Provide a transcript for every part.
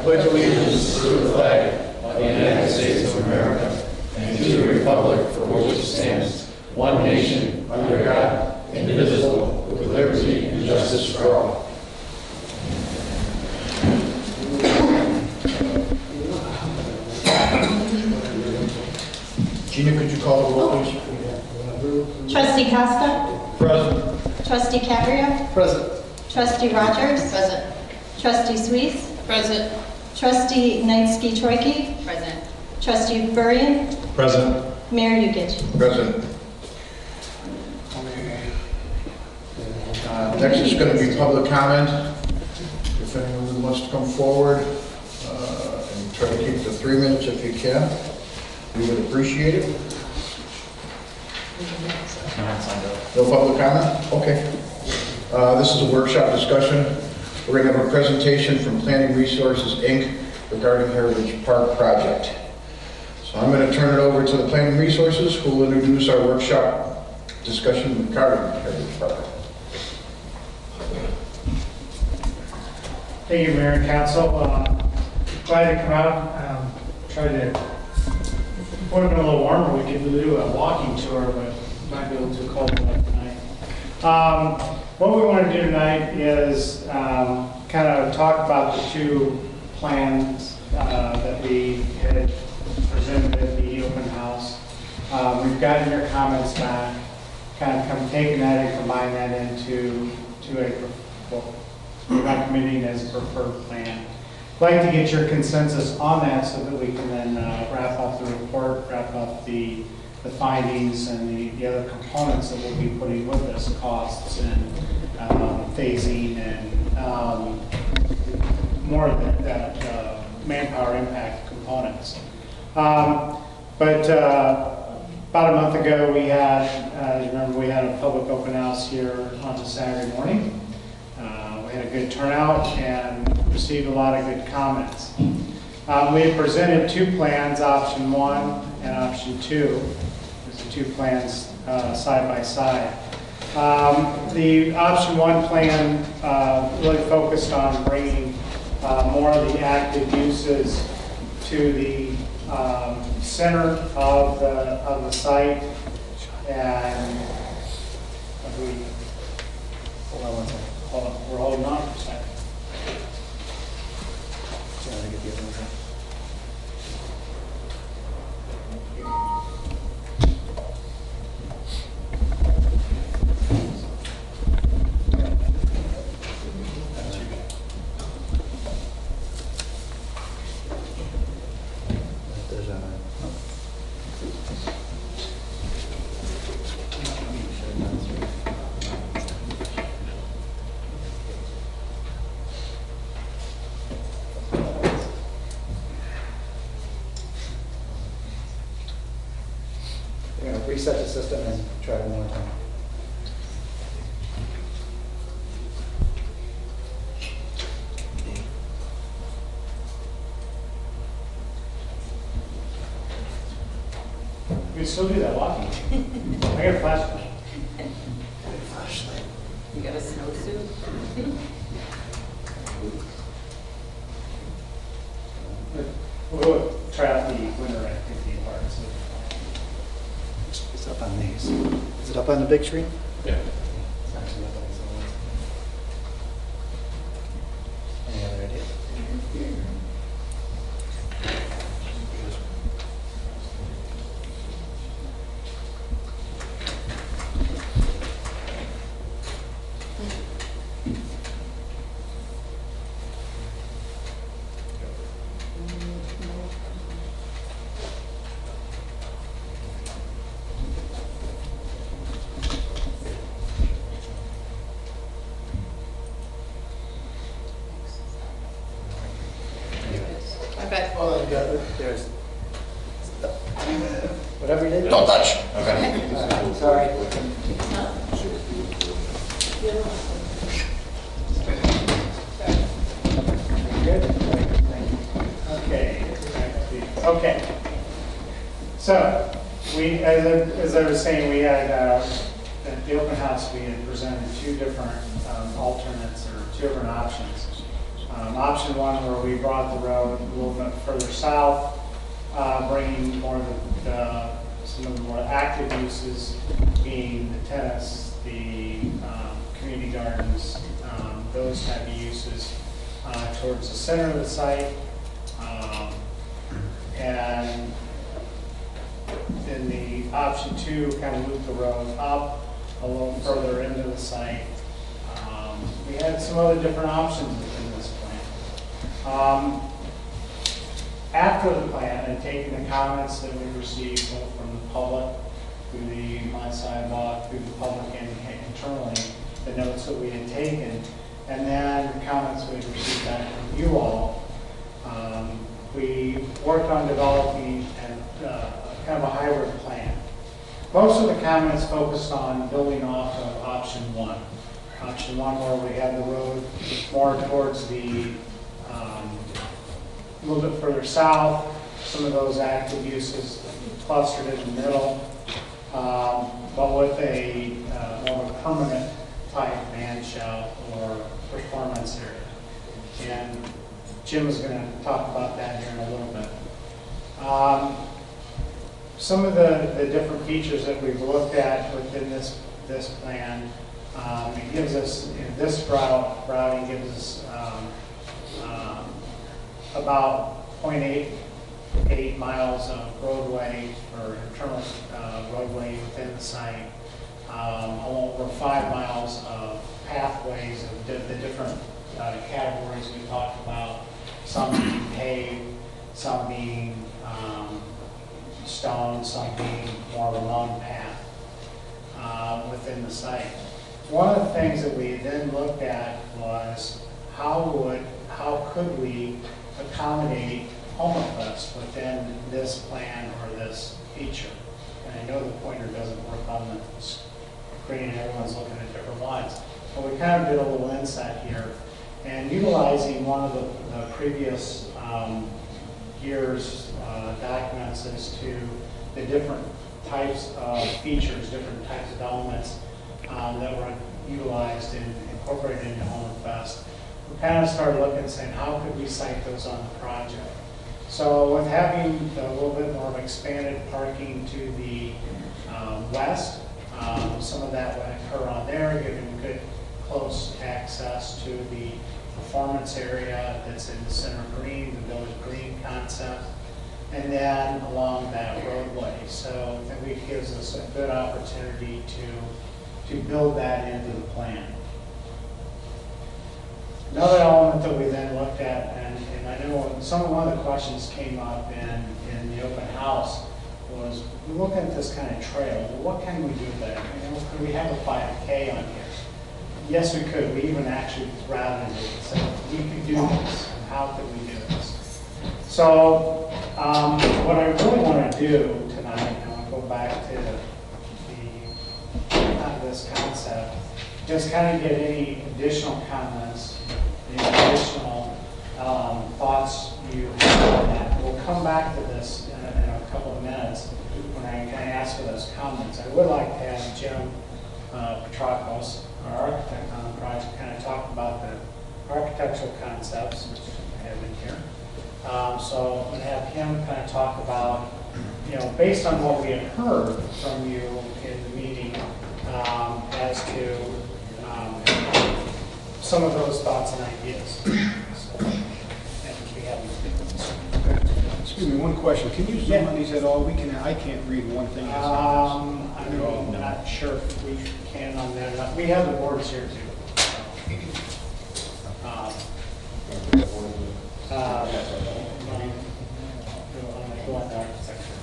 pledge allegiance to the flag of the United States of America and to the republic for which it stands, one nation, under God, indivisible, with liberty and justice for all. Gina, could you call the roll, please? Trustee Costa? Present. Trustee Caprio? Present. Trustee Rogers? Present. Trustee Suisse? Present. Trustee Knightsky-Troicke? Present. Trustee Burrian? Present. Mayor Yukich? Present. Next is going to be public comment. If anyone wants to come forward and try to keep it to 3 minutes if you can, we would appreciate it. No public comment? Okay. This is a workshop discussion. We're going to have a presentation from Planning Resources, Inc. regarding Heritage Park project. So I'm going to turn it over to the Planning Resources, who will introduce our workshop discussion regarding Heritage Park. Thank you, Mayor and Council. Glad to come out. Try to, would have been a little warmer. We could do a walking tour, but might be a little too cold tonight. What we want to do tonight is kind of talk about the two plans that we had presented at the open house. We've gotten your comments back, kind of taking that and combine that into we're recommending as a preferred plan. I'd like to get your consensus on that so that we can then wrap up the report, wrap up the findings and the other components that we'll be putting with this, costs and phasing and more of that manpower impact components. But about a month ago we had, as you remember, we had a public open house here on a Saturday morning. We had a good turnout and received a lot of good comments. We had presented two plans, option 1 and option 2. There's the two plans side by side. The option 1 plan really focused on bringing more of the active uses to the center of the site, and hold on one second. Hold on. We're holding on for a second. We're going to reset the system and try it one more time. We can still do that walking. I got a flashlight. You got a snowsuit? We'll try out the winter activity part. So. It's up on these. Is it up on the big screen? Yeah. It's actually up on these other ones. Any other ideas? Okay. Oh, there's whatever you did. Don't touch. Okay. Sorry. Good. Okay. Okay. So we, as I was saying, we had at the open house we had presented two different alternates or two different options. Option one, where we brought the road a little bit further south, bringing more of some of the more active uses, being the tennis, the community gardens, those type of uses towards the center of the site. And in the option two, kind of loop the road up a little further into the site. We had some other different options within this plan. After the plan and taking the comments that we received both from the public, through my sidewalk, through the public and internally, the notes that we had taken, and then the comments we received back from you all, we worked on developing kind of a hybrid plan. Most of the comments focused on building off of option one. Option one, where we had the road more towards the, a little bit further south, some of those active uses clustered in the middle, but with a more of a permanent type man shell or performance area. And Jim is going to talk about that here in a little bit. Some of the different features that we've looked at within this plan, it gives us, this routing gives us about 0.88 miles of roadway or internal roadway within the site, over 5 miles of pathways of the different categories we talked about, some being paved, some being stone, some being more of a long path within the site. One of the things that we then looked at was how could we accommodate Homerfest within this plan or this feature. And I know the pointer doesn't work on the screen and everyone's looking at different ones. But we kind of did a little inset here. And utilizing one of the previous year's documents as to the different types of features, different types of elements that were utilized and incorporated into Homerfest. We kind of started looking and saying, how could we cite those on the project? So with having a little bit more of expanded parking to the west, some of that would occur on there, giving good close access to the performance area that's in the center green, the village green concept, and then along that roadway. So I think it gives us a good opportunity to build that into the plan. Another element that we then looked at, and I know one of the questions came up in the open house, was we look at this kind of trail. Well, what can we do there? Could we have a 5K on here? Yes, we could. We even actually routed it and said, we could do this. And how could we do this? So what I really want to do tonight, I want to go back to this concept, just kind of get any additional comments, any additional thoughts you have on that. We'll come back to this in a couple of minutes when I kind of ask for those comments. I would like to have Jim Petrakos, our architect on the project, kind of talk about the architectural concepts, which I have in here. So I'm going to have him kind of talk about, based on what we had heard from you in the meeting, as to some of those thoughts and ideas. So, and we have Excuse me, one question. Can you zoom on these at all? I can't read one thing. I'm not sure if we can on that. We have the boards here too. Go on the architecture.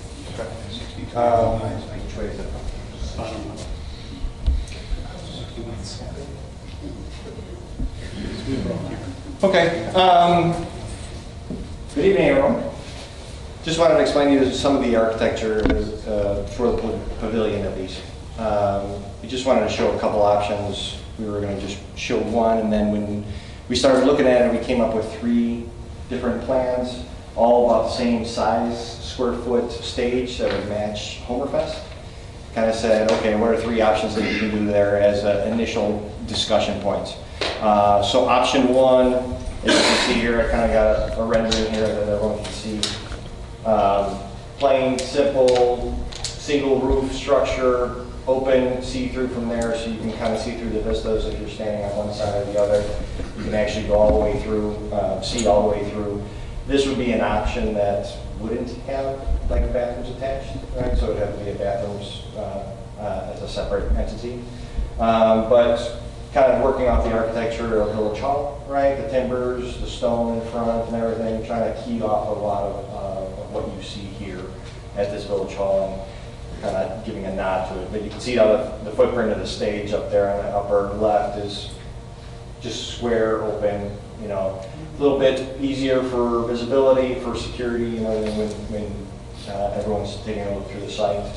Okay. Good evening, everyone. Just wanted to explain to you some of the architecture for the pavilion, at least. We just wanted to show a couple options. We were going to just show one, and then when we started looking at it, we came up with 3 different plans, all about the same size, square foot stage that would match Homerfest. Kind of said, okay, what are 3 options that we can do there as initial discussion points? So option one, as you can see here, I kind of got a rendering here that everyone can see. Plain, simple, single roof structure, open, see-through from there, so you can kind of see through the vistas if you're standing on one side or the other. You can actually go all the way through, see all the way through. This would be an option that wouldn't have like bathrooms attached, right? So it would have to be a bathrooms as a separate entity. But kind of working off the architecture of Village Hall, right? The timbers, the stone in front and everything, trying to key off a lot of what you see here at this Village Hall and kind of giving a nod to it. But you can see how the footprint of the stage up there on the upper left is just square, open, you know, a little bit easier for visibility, for security, you know, when everyone's taking a look through the site.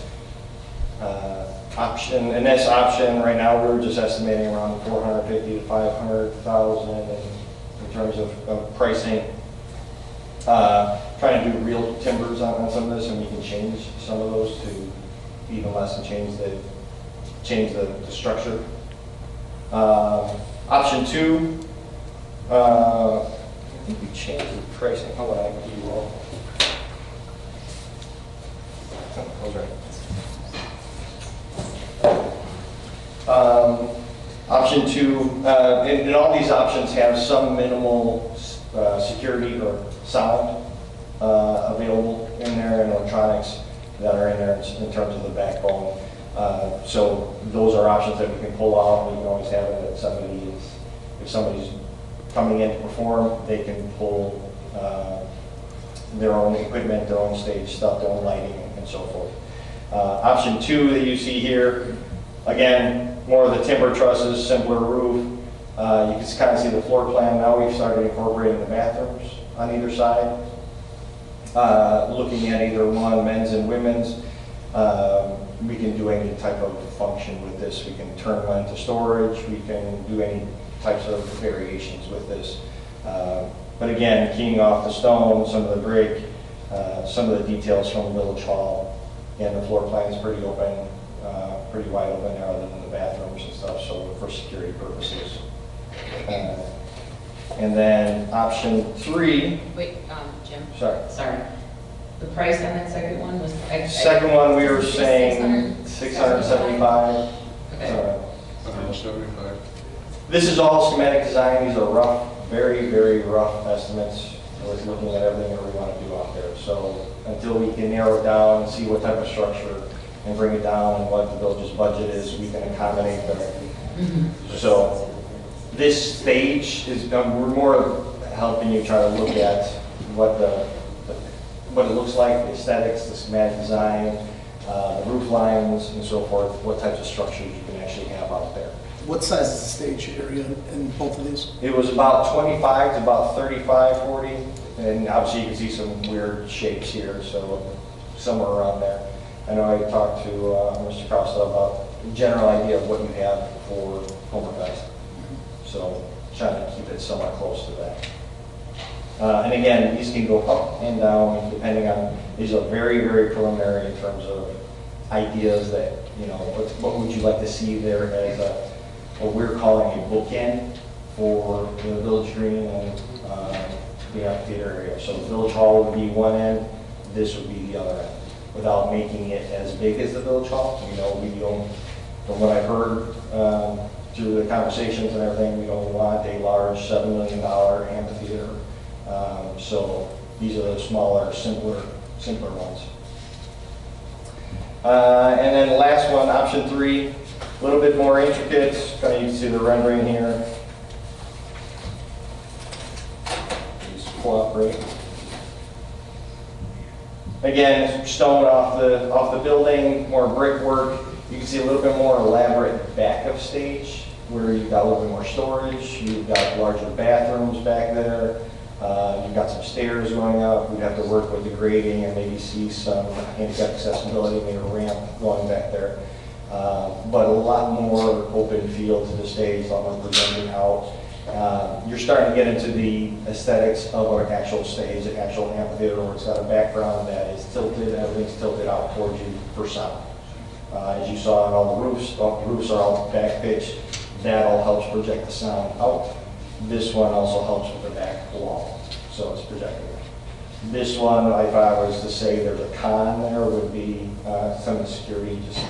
Option, and this option right now we're just estimating around 450 to 500,000 in terms of pricing. Trying to do real timbers on some of this, and we can change some of those to even less and change the structure. Option two, I think we changed the pricing. Hold on, I can give you all. Okay. Option two, and all these options have some minimal security or sound available in there, and electronics that are in there in terms of the backbone. So those are options that we can pull out. We can always have it that if somebody's coming in to perform, they can pull their own equipment, their own stage stuff, their own lighting, and so forth. Option two that you see here, again, more of the timber trusses, simpler roof. You can kind of see the floor plan. Now we've started incorporating the bathrooms on either side. Looking at either one, men's and women's. We can do any type of function with this. We can turn one into storage. We can do any types of variations with this. But again, keying off the stone, some of the brick, some of the details from Village Hall, and the floor plan is pretty open, pretty wide open there other than the bathrooms and stuff, so for security purposes. And then option three. Wait, Jim. Sorry. The price on that second one was? Second one, we were saying 675. Okay. 175. This is all schematic design. These are rough, very, very rough estimates. We're looking at everything that we want to do out there. So until we can narrow it down and see what type of structure and bring it down and what the village's budget is, we can accommodate them. Mm-hmm. So this stage is, we're more helping you try to look at what it looks like, the aesthetics, the schematic design, the roof lines, and so forth, what types of structures you can actually have out there. What size is the stage area in both of these? It was about 25 to about 35, 40, and obviously you can see some weird shapes here, so somewhere around there. I know I talked to Mr. Costa about the general idea of what you have for Homerfest, so trying to keep it somewhat close to that. And again, these can go up and down depending on, these are very, very preliminary in terms of ideas that, you know, what would you like to see there as what we're calling a bookend for the Village Green and the amphitheater area. So the Village Hall would be one end, this would be the other end, without making it as big as the Village Hall. You know, we don't, from what I've heard through the conversations and everything, we don't want a large $7 million amphitheater. So these are the smaller, simpler ones. And then the last one, option three, a little bit more intricate. Kind of you can see the rendering here. Just cooperate. Again, stone off the building, more brickwork. You can see a little bit more elaborate back of stage where you've got a little bit more storage. You've got larger bathrooms back there. You've got some stairs going up. We'd have to work with the grading and maybe see some handicap accessibility, maybe a ramp going back there. But a lot more open feel to the stage, a lot more presenting out. You're starting to get into the aesthetics of an actual stage, an actual amphitheater where it's got a background that is tilted, everything's tilted out towards you for sound. As you saw on all the roofs are all back pitch. That all helps project the sound out. This one also helps with the back wall, so it's projecting it. This one, if I was to say there's a con there, would be some of the security, just,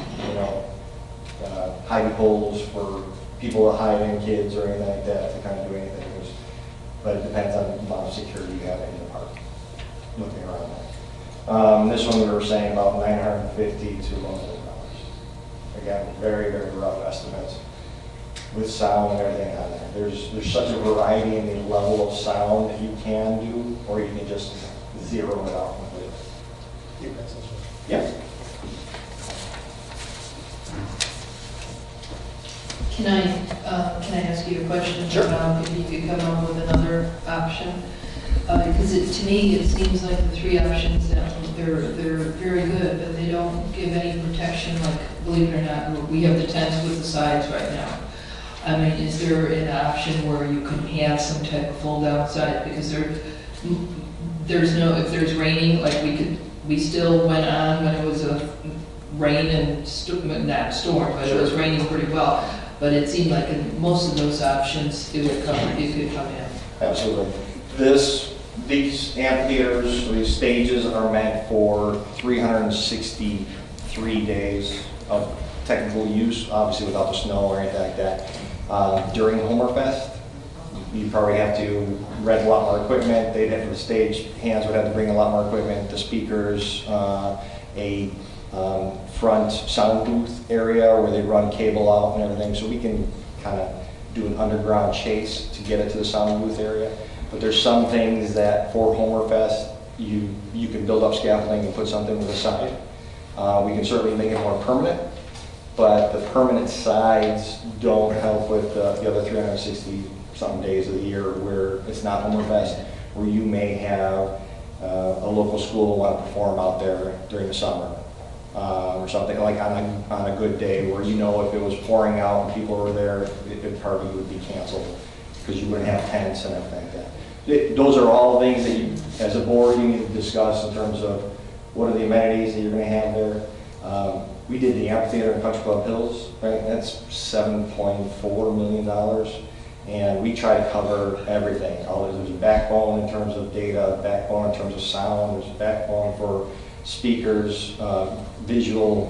hiding holes for people to hide in, kids or anything like that, to kind of do anything. But it depends on the amount of security you have in the park, looking around there. This one we were saying about $950 to $1 million. Again, very, very rough estimates with sound and everything on there. There's such a variety in the level of sound that you can do, or you can just zero it out completely. Yeah. Can I ask you a question? Sure. About if you could come up with another option? Because to me, it seems like the three options, they're very good, but they don't give any protection, like, believe it or not, we have the tents with the sides right now. I mean, is there an option where you can have some type of fold-down side? Because there's no, if there's raining, like we still went on when it was a rain and, not storm, but it was raining pretty well. But it seemed like in most of those options, it could come in. Absolutely. These amphitheaters, these stages are meant for 363 days of technical use, obviously without the snow or anything like that. During Homerfest, you probably have to rent a lot more equipment. They'd have, the stage hands would have to bring a lot more equipment, the speakers, a front sound booth area where they run cable out and everything. So we can kind of do an underground chase to get it to the sound booth area. But there's some things that for Homerfest, you can build up scaffolding and put something to the side. We can certainly make it more permanent, but the permanent sides don't help with the other 360-something days of the year where it's not Homerfest, where you may have a local school want to perform out there during the summer. Or something like on a good day where if it was pouring out and people were there, the party would be canceled because you wouldn't have tents and everything like that. Those are all things that you, as a board, you need to discuss in terms of what are the amenities that you're going to have there. We did the amphitheater in Country Club Hills, right? That's $7.4 million, and we try to cover everything. There's a backbone in terms of data, backbone in terms of sound, there's a backbone for speakers, visual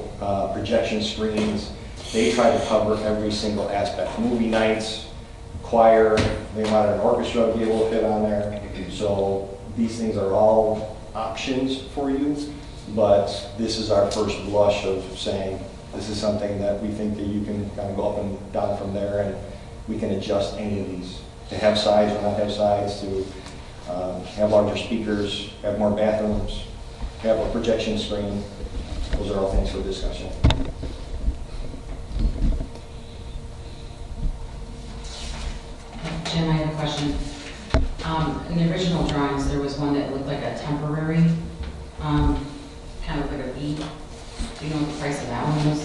projection screens. They try to cover every single aspect. Movie nights, choir, they wanted an orchestra to be able to fit on there. So these things are all options for you, but this is our first blush of saying this is something that we think that you can kind of go up and down from there, and we can adjust any of these to have sides or not have sides, to have larger speakers, have more bathrooms, have a projection screen. Those are all things for discussion. Jim, I have a question. In the original drawings, there was one that looked like a temporary, kind of like a V. Do you know what the price of that one was?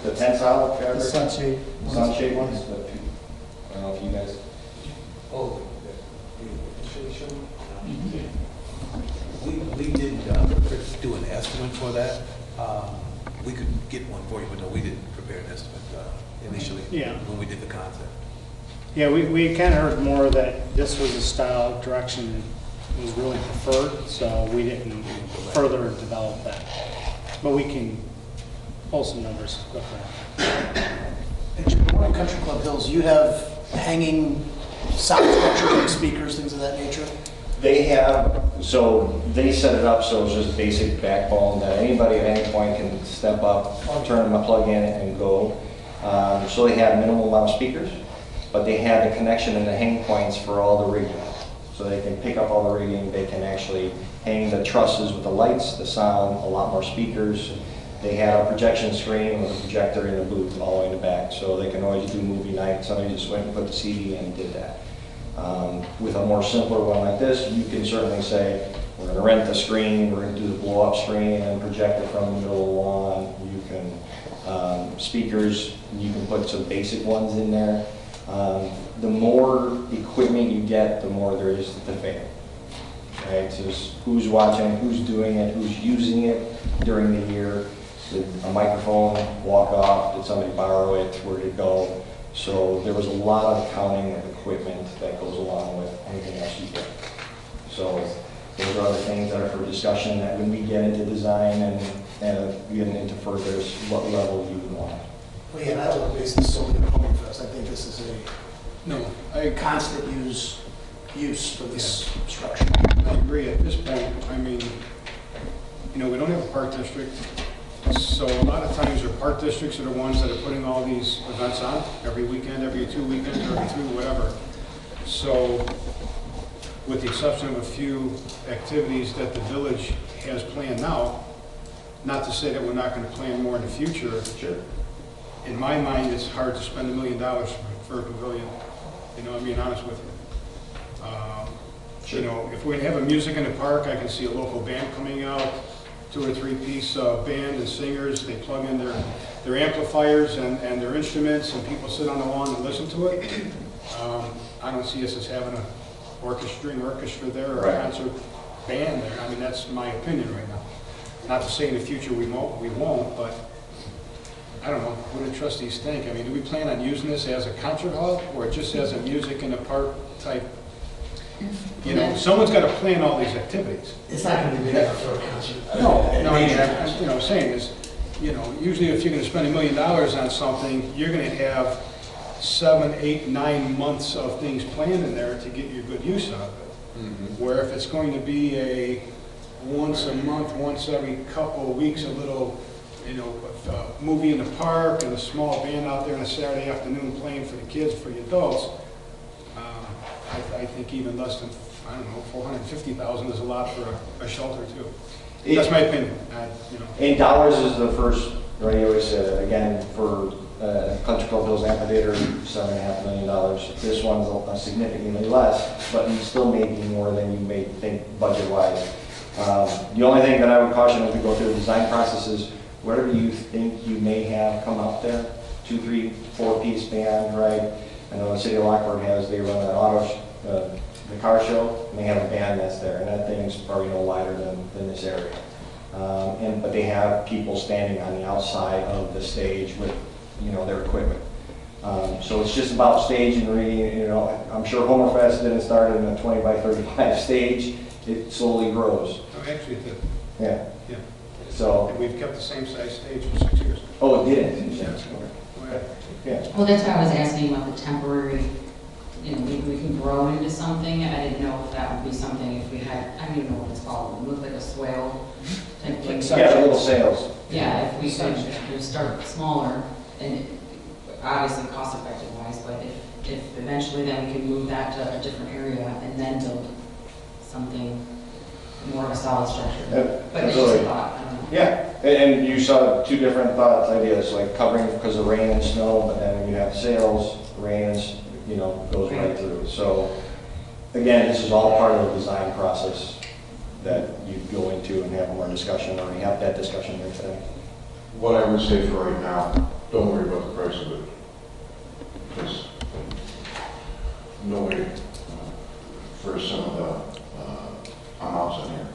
The tensile fabric? The sunshade. Sunshade ones? I don't know if you guys... Oh, we didn't do an estimate for that. We could get one for you, but no, we didn't prepare an estimate initially when we did the concept. Yeah, we kind of heard more that this was a style direction that was really preferred, so we didn't further develop that. But we can pull some numbers. Go for it. In Country Club Hills, you have hanging sound structures like speakers, things of that nature? They have, so they set it up so it's just basic backbone that anybody at any point can step up, turn a plug in and go. So they have minimal amount of speakers, but they have the connection and the hang points for all the rigging. So they can pick up all the rigging, they can actually hang the trusses with the lights, the sound, a lot more speakers. They have a projection screen with a projector in the booth all the way in the back, so they can always do movie night. Somebody just went and put the CD in and did that. With a more simpler one like this, you can certainly say, we're going to rent the screen, we're going to do the blow-up screen and project it from the middle of the lawn. You can, speakers, you can put some basic ones in there. The more equipment you get, the more there is to fail. Right? So it's who's watching, who's doing it, who's using it during the year. Did a microphone walk off? Did somebody borrow it? Where did it go? So there was a lot of counting of equipment that goes along with anything else you get. So those are other things that are for discussion that when we get into design and get into further, what level you would want. Well, yeah, that's what business so many Home Fest. I think this is a constant use for this structure. I agree at this point. I mean, we don't have a park district. So a lot of times our park districts are the ones that are putting all these events on every weekend, every 2 weekends, or every 3, whatever. So with the exception of a few activities that the village has planned now, not to say that we're not going to plan more in the future. Sure. In my mind, it's hard to spend $1 million for a pavilion. I'm being honest with you. Sure. If we have a music in the park, I can see a local band coming out, 2 or 3 piece band and singers. They plug in their amplifiers and their instruments, and people sit on the lawn and listen to it. I don't see us as having an orchestra there or a concert band there. I mean, that's my opinion right now. Not to say in the future we won't, but I don't know. What do the trustees think? I mean, do we plan on using this as a concert hall or just as a music in the park type? Someone's got to plan all these activities. It's not going to be big enough for a concert. No, I'm saying is, usually if you're going to spend $1 million on something, you're going to have 7, 8, 9 months of things planned in there to get your good use out of it. Mm-hmm. Where if it's going to be a once a month, once every couple of weeks, a little, movie in the park and a small band out there on a Saturday afternoon playing for the kids, for the adults, I think even less than, $450,000 is a lot for a shelter too. That's my opinion. In dollars is the first, right, you always said, again, for Country Club Hills Amphitheater, $7.5 million. This one's significantly less, but you still may be more than you may think budget-wise. The only thing that I would caution as we go through the design process is whatever you think you may have come up there, 2, 3, 4-piece band, right? I know the city of Lockport they run an the car show, and they have a band that's there, and that thing's probably no wider than this area. But they have people standing on the outside of the stage with, their equipment. So it's just about stage and reading. I'm sure Homerfest didn't start in a 20 by 35 stage. It slowly grows. Oh, actually, it did. Yeah. Yeah. So. And we've kept the same size stage for 6 years. Oh, it did? Yeah. Yeah. Well, that's why I was asking about the temporary, maybe we can grow into something. I didn't know if that would be something if we had, I don't even know what it's called. It looked like a swale type thing. Yeah, little sails. Yeah, if we could start smaller and obviously cost effective wise, but if eventually then we can move that to a different area and then build something more of a solid structure. But it's just a thought. I don't know. Yeah, and you saw 2 different thoughts, ideas, like covering because of rain and snow, but then when you have sails, rains, goes right through. So again, this is all part of the design process that you go into and have more discussion, or you have that discussion there today. What I would say for right now, don't worry about the price of it. Because no way for some of the amounts in here.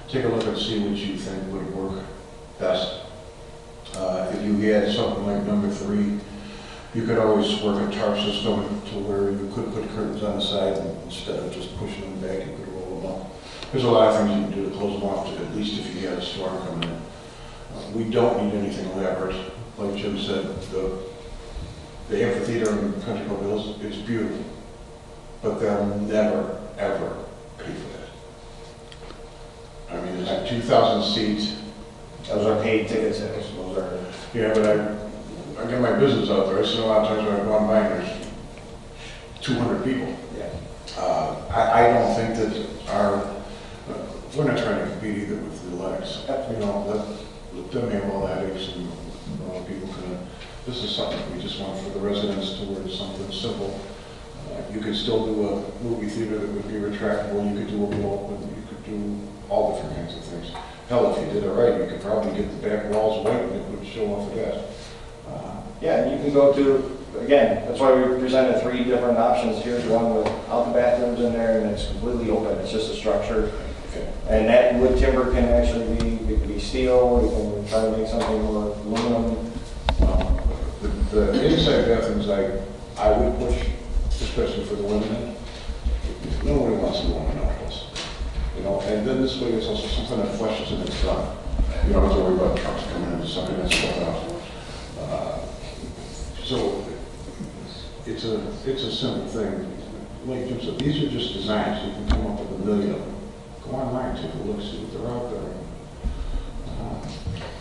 Take a look and see what you think would work best. If you had something like number 3, you could always work a tarp system to where you could put curtains on the side instead of just pushing them back. You could roll them up. There's a lot of things you can do to close them off, at least if you had a storm coming in. We don't need anything elaborate. Like Jim said, the amphitheater in Country Club Hills is beautiful, but they'll never, ever pay for that. I mean, it's like 2,000 seats. Those are paid tickets, those are. Yeah, but I get my business out there. I see a lot of times when I've gone by and there's 200 people. Yeah. I don't think that we're not trying to compete either with the athletics. Let them have all the headaches and people can, this is something we just want for the residents to where it's something simple. You could still do a movie theater that would be retractable. You could do a blow up, you could do all different kinds of things. Hell, if you did it right, you could probably get the back walls white and it would show off the gas. Yeah, and you can go to, again, that's why we presented 3 different options. Here's one without the bathrooms in there and it's completely open. It's just a structure. If Okay. And that wood timber can actually be, it can be steel, you can try to make something more aluminum. The inside bathrooms, I would push, especially for the women. Nobody wants to go in an office, you know, and then this way it's also something that flushes in its front. You don't have to worry about trucks coming in and sucking that stuff out. So it's a simple thing. Like Jim said, these are just designs. You can come up with a million of them. Go online, take a look, see what they're out there.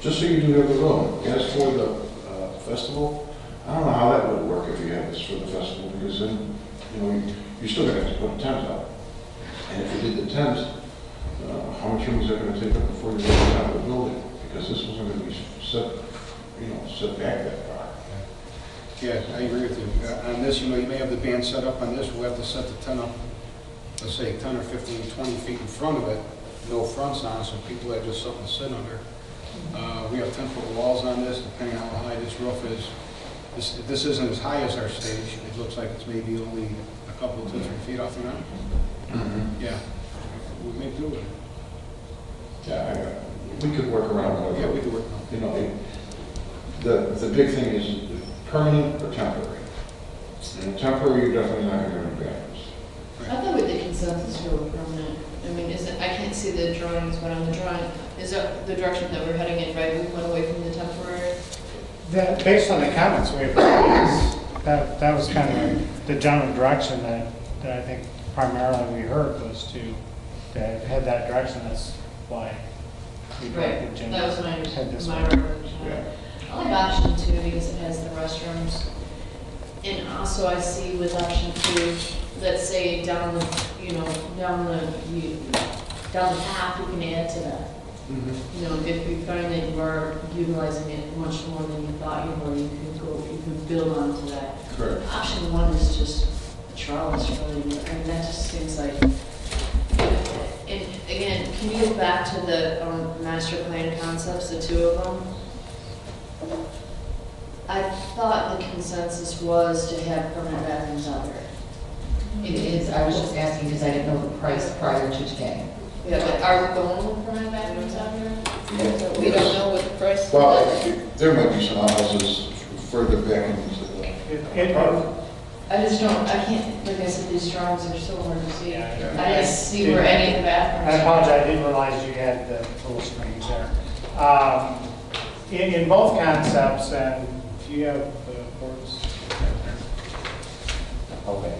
Just so you do have the room. As for the festival, I don't know how that would work if you had this for the festival, because then, you know, you're still going to have to put a tent up. And if you did the tent, how much room is that going to take up before you get out of the building? Because this wasn't going to be set, you know, set back that far. Yeah, I agree with you. On this, you know, you may have the band set up on this, we'll have to set the tent up, let's say 10 or 15, 20 feet in front of it, no fronts on, so people have just something to sit under. We have 10-foot walls on this, depending on how high this roof is. This isn't as high as our stage. It looks like it's maybe only a couple, 2 or 3 feet off the ground. Yeah, we may do it. Yeah, we could work around whatever. Yeah, we could work around. You know, the big thing is permanent or temporary. And temporary, you're definitely not going to have bathrooms. I thought with the consensus we were permanent. I mean, I can't see the drawings, but on the drawing, is that the direction that we're heading in, right? We went away from the temporary? Based on the comments we had, that was kind of the general direction that I think primarily we heard was to head that direction. That's why we Right, Jim that was head this my way. recommendation. Yeah. I like option 2 because it has the restrooms. And also I see with option 2, let's say down the path, you can add to that. You know, if you find that you are utilizing it much more than you thought you were, you can build onto that. Correct. Option 1 is just a Charles, really. I mean, that just seems like, and again, can you go back to the master plan concepts, the 2 of them? I thought the consensus was to have permanent bathrooms out there. It is, I was just asking because I didn't know the price prior to today. Yeah, but are we going with permanent bathrooms out here? We don't know what the price is. Well, there might be some houses further back into the. I just don't, I can't, like I said, these drawings are so hard to see. Yeah. I didn't see where any of the bathrooms I are. apologize, I didn't realize you had the little screens there. In both concepts, and do you have the boards? Okay.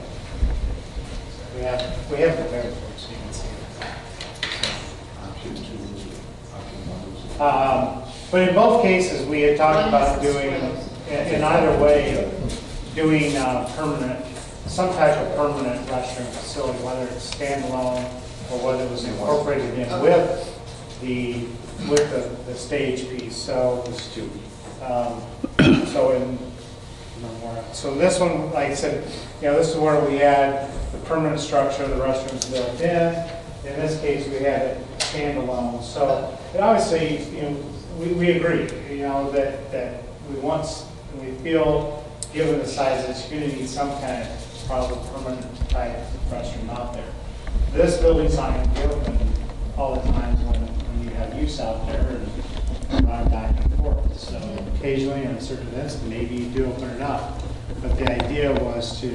We have the better boards, so you can see it. But in both cases, we had talked about doing, in either way, doing some type of permanent restroom facility, whether it's standalone or whether it was incorporated in with the stage piece. So, so this one, like I said, you know, this is where we had the permanent structure, the restrooms built in. In this case, we had it standalone. So, and obviously, you know, we agree, you know, that we feel, given the size of this, you're going to need some kind of probably permanent type restroom out there. This building's not going to be open all the time when you have use out there and run back and forth. So occasionally on certain events, maybe you do open it up. But the idea was to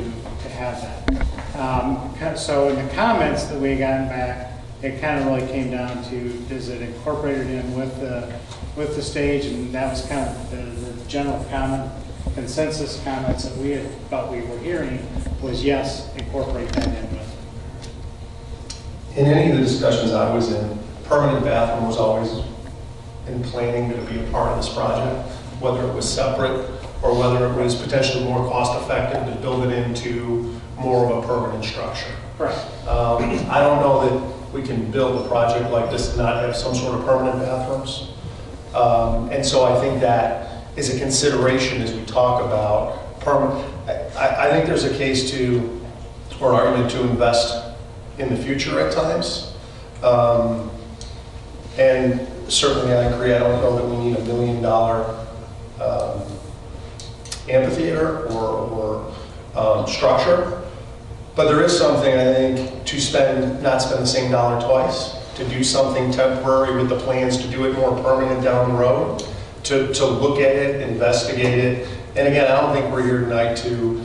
have that. So in the comments that we got back, it kind of really came down to, is it incorporated in with the stage? And that was kind of the general consensus comments that we thought we were hearing was yes, incorporate that in with. In any of the discussions I was in, permanent bathroom was always in planning to be a part of this project, whether it was separate or whether it was potentially more cost effective to build it into more of a permanent structure. Right. I don't know that we can build a project like this and not have some sort of permanent bathrooms. And so I think that is a consideration as we talk about permanent. I think there's a case to, or an argument to invest in the future at times. And certainly I agree, I don't know that we need $1 million amphitheater or structure. But there is something, I think, to not spend the same dollar twice, to do something temporary with the plans to do it more permanent down the road, to look at it, investigate it. And again, I don't think we're here tonight to,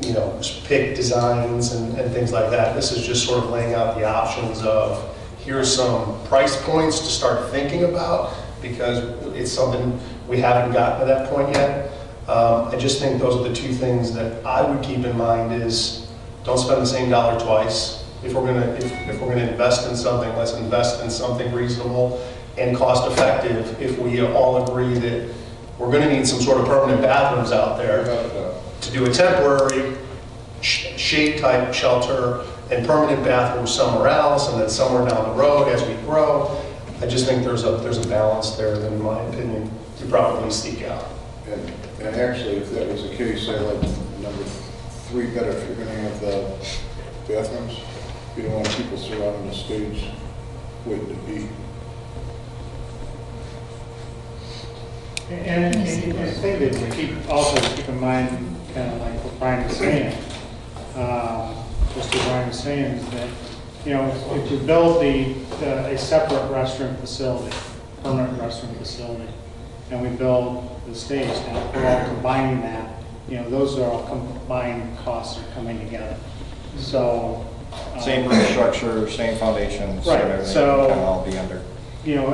you know, just pick designs and things like that. This is just sort of laying out the options of, here's some price points to start thinking about, because it's something we haven't gotten to that point yet. I just think those are the two things that I would keep in mind is, don't spend the same dollar twice. If we're gonna invest in something, let's invest in something reasonable and cost effective. If we all agree that we're gonna need some sort of permanent bathrooms out there, to do a temporary shade type shelter and permanent bathrooms somewhere else, and then somewhere down the road as we grow, I just think there's a balance there that, in my opinion, to probably seek out. And actually, if that was the case, I like number 3 better. If you're gonna have the bathrooms, you don't want people surrounding the stage waiting to pee. And I think that also keep in mind, kind of like what Brian was saying, just as Brian was saying, is that, you know, if you build a separate restroom facility, permanent restroom facility, and we build the stage, now we're all combining that, you know, those are all combined costs are coming together. So. Same roof structure, same foundations, right. everything So, can all be under. You know,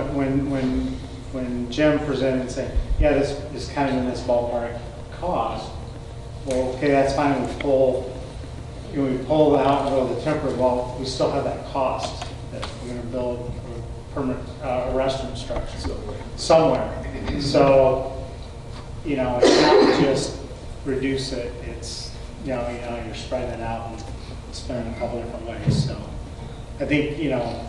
when Jim presented and said, yeah, this is kind of in this ballpark cost, well, okay, that's fine. We pull out and go to the temporary. Well, we still have that cost that we're going to build a permanent restroom structure somewhere. So, you know, it's not just reduce it. It's, you know, you're spreading it out and spending a couple different ways. So, I think, you know,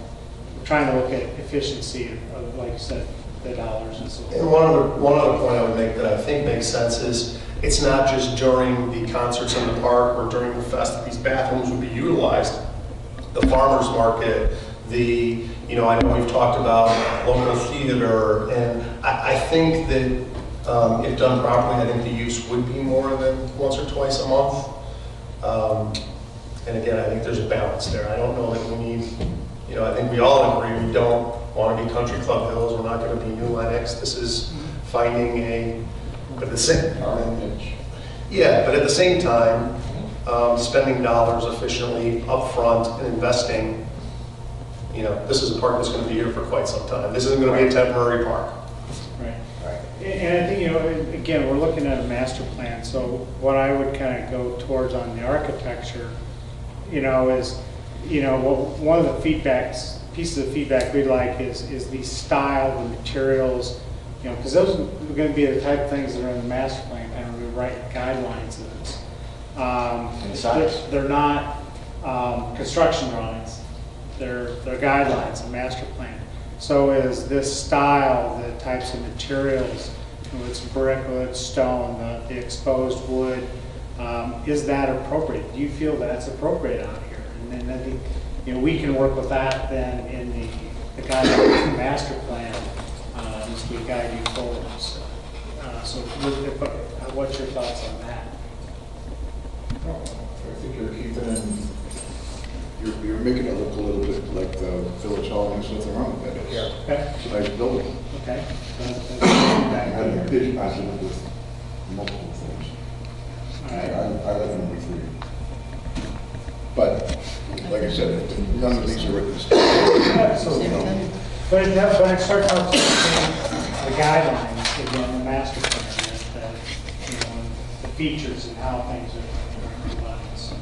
we're trying to look at efficiency of, like you said, the dollars and so forth. And one other point I would make that I think makes sense is, it's not just during the concerts in the park or during the fest that these bathrooms would be utilized. The farmer's market, you know, I know we've talked about local theater, and I think that if done properly, I think the use would be more than once or twice a month. And again, I think there's a balance there. I don't know that we need, you know, I think we all agree we don't want to be Country Club Hills. We're not going to be New Lenox. This is finding but the same, yeah, but at the same time, spending dollars efficiently upfront and investing. You know, this is a park that's going to be here for quite some time. This isn't going to be a temporary park. Right. And I think, you know, again, we're looking at a master plan. So what I would kind of go towards on the architecture, you know, is, you know, one of the pieces of feedback we like is the style, the materials, you know, because those are going to be the type of things that are in the master plan, kind of rewrite guidelines of this. They're not construction drawings. They're guidelines, a master plan. So is this style, the types of materials, whether it's brick, whether it's stone, the exposed wood, is that appropriate? Do you feel that's appropriate out here? And then I think, you know, we can work with that then in the guidelines of the master plan as we guide you forward. So what's your thoughts on that? I think you're keeping, you're making it look a little bit like the Village Hall in Smith and Round. That is. Yeah. Okay. It's a nice building. Okay. I had a pitch passion with multiple things. All right. I like number 3. But, like I said, none of these are written. Absolutely. But it starts out the guidelines, again, the master plan, you know, the features and how things are combined. So.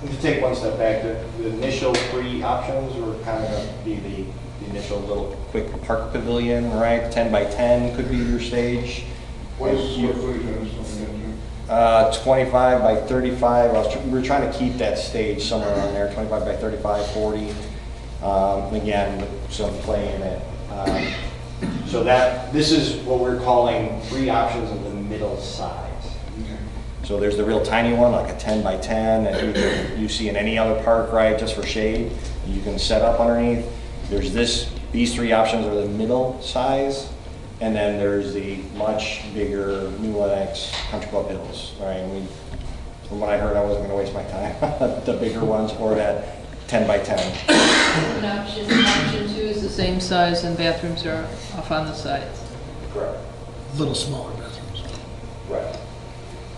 And to take one step back, the initial 3 options were kind of going to be the initial little quick park pavilion, right? 10 by 10 could be your stage. What is you, square footage on this one? 25 by 35. We were trying to keep that stage somewhere around there, 25 by 35, 40. Again, with some play in it. So this is what we're calling 3 options of the middle size. Okay. So there's the real tiny one, like a 10 by 10 that you see in any other park, right, just for shade. You can set up underneath. There's these 3 options are the middle size. And then there's the much bigger New Lenox Country Club Hills, right? From what I heard, I wasn't going to waste my time. The bigger ones or that 10 by 10. Option 2 same size and bathrooms are off on the sides? Correct. Little smaller bathrooms. Right.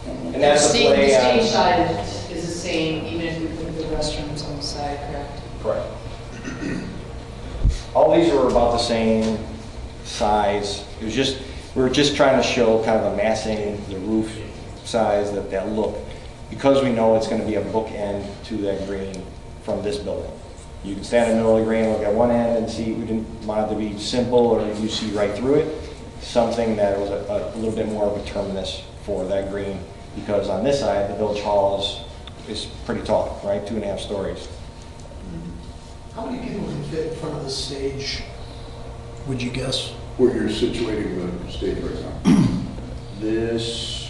And that's a The play stage on... size is the same, even if we put the restrooms on the side, correct? Correct. All these were about the same size. It was just, we were just trying to show kind of a massing, the roof size, that look. Because we know it's going to be a bookend to that green from this building. You can stand in the middle of the green, look at one end and see, we didn't want it to be simple or you see right through it. Something that was a little bit more of a terminus for that green. Because on this side, the village hall is pretty tall, right? 2.5 stories. How many people can fit in front of the stage, would you guess? Where you're situating the stage right now. This,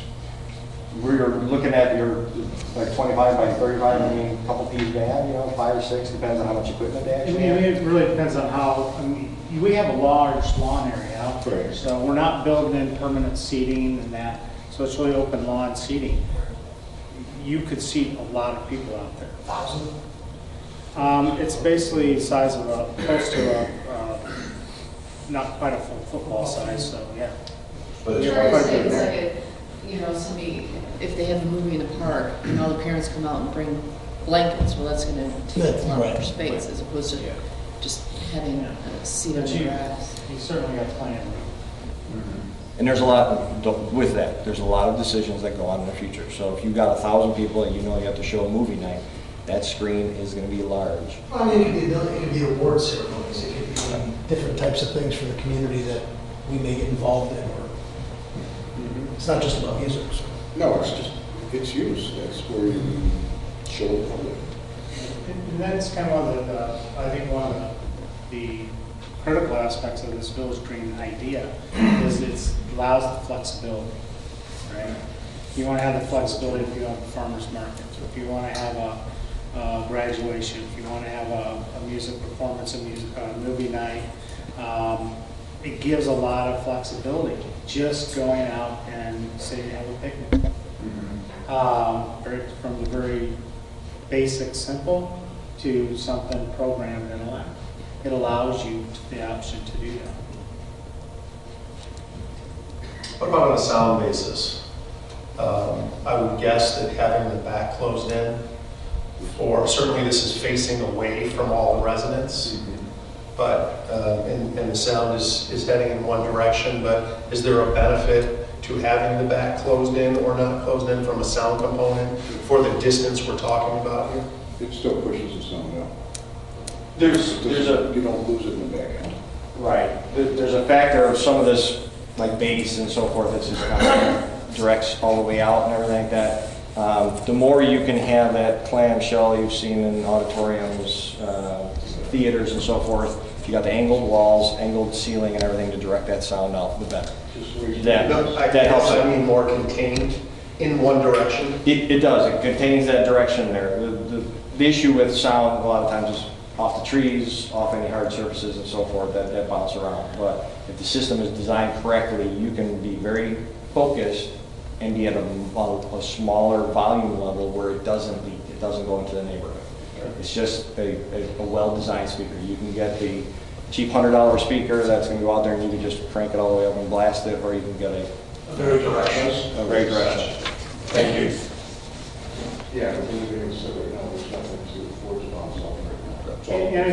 we're looking at your, like 25 by 35, I mean, a couple piece band, 5 or 6, depends on how much equipment they I actually mean, have. it really depends on how, I mean, we have a large lawn area out there, so we're not building in permanent seating and that, so it's really open lawn seating. You could seat a lot of people out there. 1,000? It's basically the size of close to not quite a full football size, so yeah. I'm trying to say, it's like somebody, if they have a movie in the park, and all the parents come out and bring blankets, well, that's gonna take a lot more space, as opposed to just having a seat on the grass. You certainly got plenty of room. And there's a lot, with that, there's a lot of decisions that go on in the future. So if you've got 1,000 people and you know you have to show a movie night, that screen is going to be large. Well, I mean, it could be award ceremonies, it could be different types of things for the community that we may get involved in, or it's not just about music. So. No, it's just, it's use. That's where you show the public. And that's kind of one of the, I think one of the critical aspects of this village green idea is it allows the flexibility, right? You want to have the flexibility if you have a farmer's market, if you want to have a graduation, if you want to have a music performance, a movie night. It gives a lot of flexibility just going out and say you have a picnic. From the very basic, simple to something programmed and allowed. It allows you the option to do that. What about on a sound basis? I would guess that having the back closed in, or certainly this is facing away from all the residents, but, and the sound is heading in one direction, but is there a benefit to having the back closed in or not closed in from a sound component for the distance we're talking about here? It still pushes the sound out. You don't lose it in the back end. Right. There's a factor of some of this, like bass and so forth, that's just kind of directs all the way out and everything like that. The more you can have that clamshell you've seen in auditoriums, theaters and so forth, if you got the angled walls, angled ceiling and everything to direct that sound out, the better. That helps. I mean more contained in one direction? It does. It contains that direction there. The issue with sound a lot of times is off the trees, off any hard surfaces and so forth that bounce around. But if the system is designed correctly, you can be very focused and be at a smaller volume level where it doesn't leak, it doesn't go into the neighborhood. It's just a well-designed speaker. You can get the cheap $100 speaker that's going to go out there and you can just crank it all the way up and blast it, or you can get a Very directional. very directional. Thank you. Yeah, but then said right now, there's nothing to force on something right now.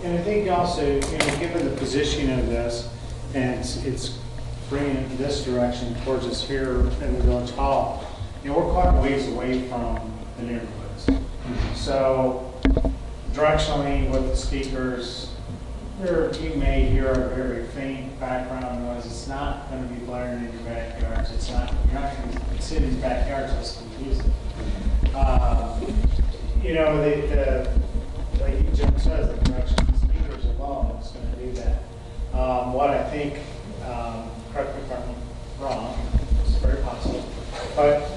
And I think also, given the positioning of this, and it's bringing it in this direction towards us here in the village hall, we're quite a ways away from the neighborhoods. So directionally with the speakers, you may hear a very faint background noise. It's not going to be blaring in your backyards. You're not going to sit in these backyards. It's confusing. Like Jim says, the direction of the speakers alone is going to do that. What I think, correct me if I'm wrong, it's very possible, but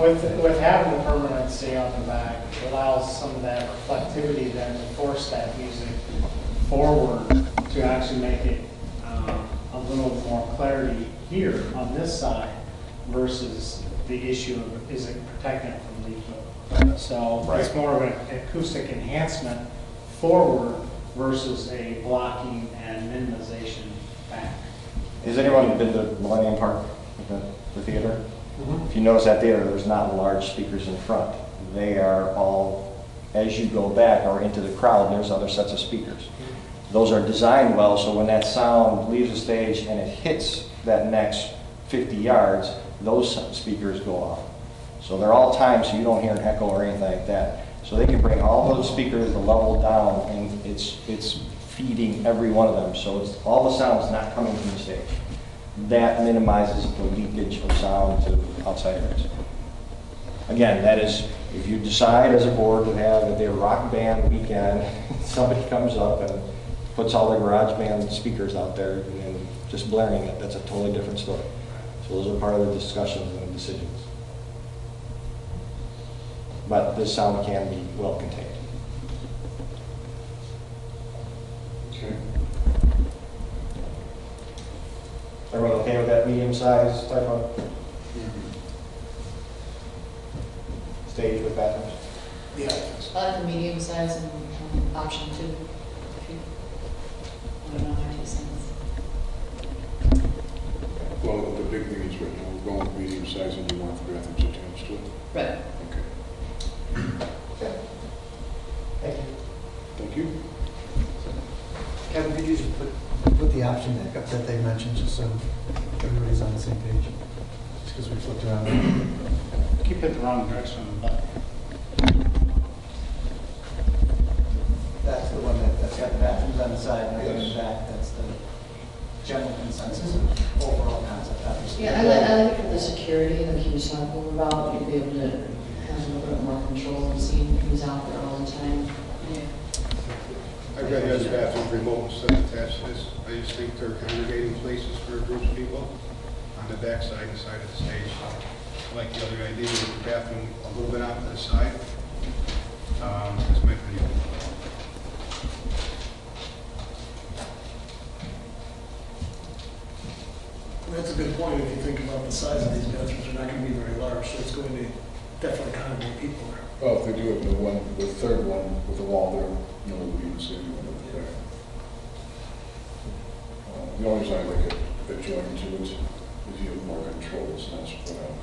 with having the permanency on the back, it allows some of that reflectivity then to force that music forward to actually make it a little more clarity here on this side versus the issue of is it protecting it from leak. So it's more of an acoustic enhancement forward versus a blocking and minimization back. Has anyone been to Millennium Park, the theater? If you notice that theater, there's not large speakers in front. They are all, as you go back or into the crowd, there's other sets of speakers. Those are designed well, so when that sound leaves the stage and it hits that next 50 yards, those speakers go off. So they're all timed so you don't hear an echo or anything like that. So they can bring all those speakers the level down, and it's feeding every one of them. So it's, all the sound's not coming from the stage. That minimizes the leakage of sound to outside areas. Again, that is, if you decide as a board to have a rock band weekend, somebody comes up and puts all their garage band speakers out there and just blaring it, that's a totally different story. So those are part of the discussions and the decisions. But this sound can be well contained. Okay. Everyone okay with that medium size type of stage with bathrooms? Yeah. I like the medium size and option 2. If you want to know my 2 cents. Well, the big thing is right now, we're going with medium size and you want the bathrooms attached to it? Right. Okay. Okay. Thank you. Thank you. Kevin, could you just put the option that they mentioned, just so everybody's on the same page? Just because we flipped around. Keep it the wrong direction on the button. That's the one that's got the bathrooms on the side, and in the back, that's the general consensus of overall concept, obviously. Yeah, I like it for the security, like he was talking about, you'd be able to have a little bit more control and see who's out there all the time. Yeah. I'd rather have the bathrooms remote instead of attached to this. I just think they're congregating places for groups of people on the back side and side of the stage. I like the other idea with the bathroom a little bit out to the side. That's my opinion. That's a good point. If you think about the size of these bathrooms, they're not going to be very large, so it's going to definitely accommodate people there. Well, if they do it, the third one with the wall there, nobody would even see anyone over there. The only reason I like it adjoining to it is you have more control, it's not split out.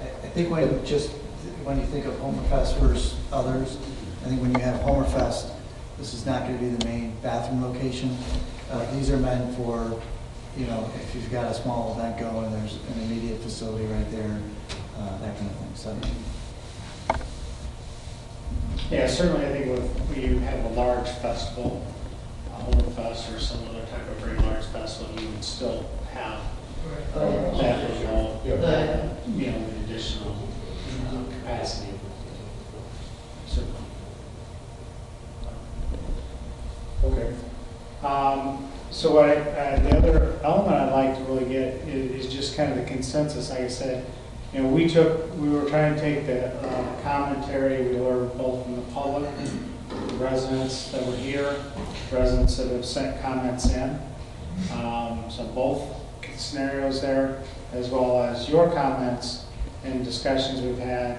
I think when you think of Homerfest versus others, I think when you have Homerfest, this is not going to be the main bathroom location. These are meant for, if you've got a small event going, there's an immediate facility right there, that kind of thing. So, Yeah, certainly I think when you have a large festival, a Homerfest or some other type of very large festival, you would still have that result, with additional capacity. Certainly. Okay. So what the other element I'd like to really get is just kind of the consensus. Like I said, we were trying to take the commentary we heard both from the public, the residents that were here, residents that have sent comments in. So both scenarios there, as well as your comments and discussions we've had,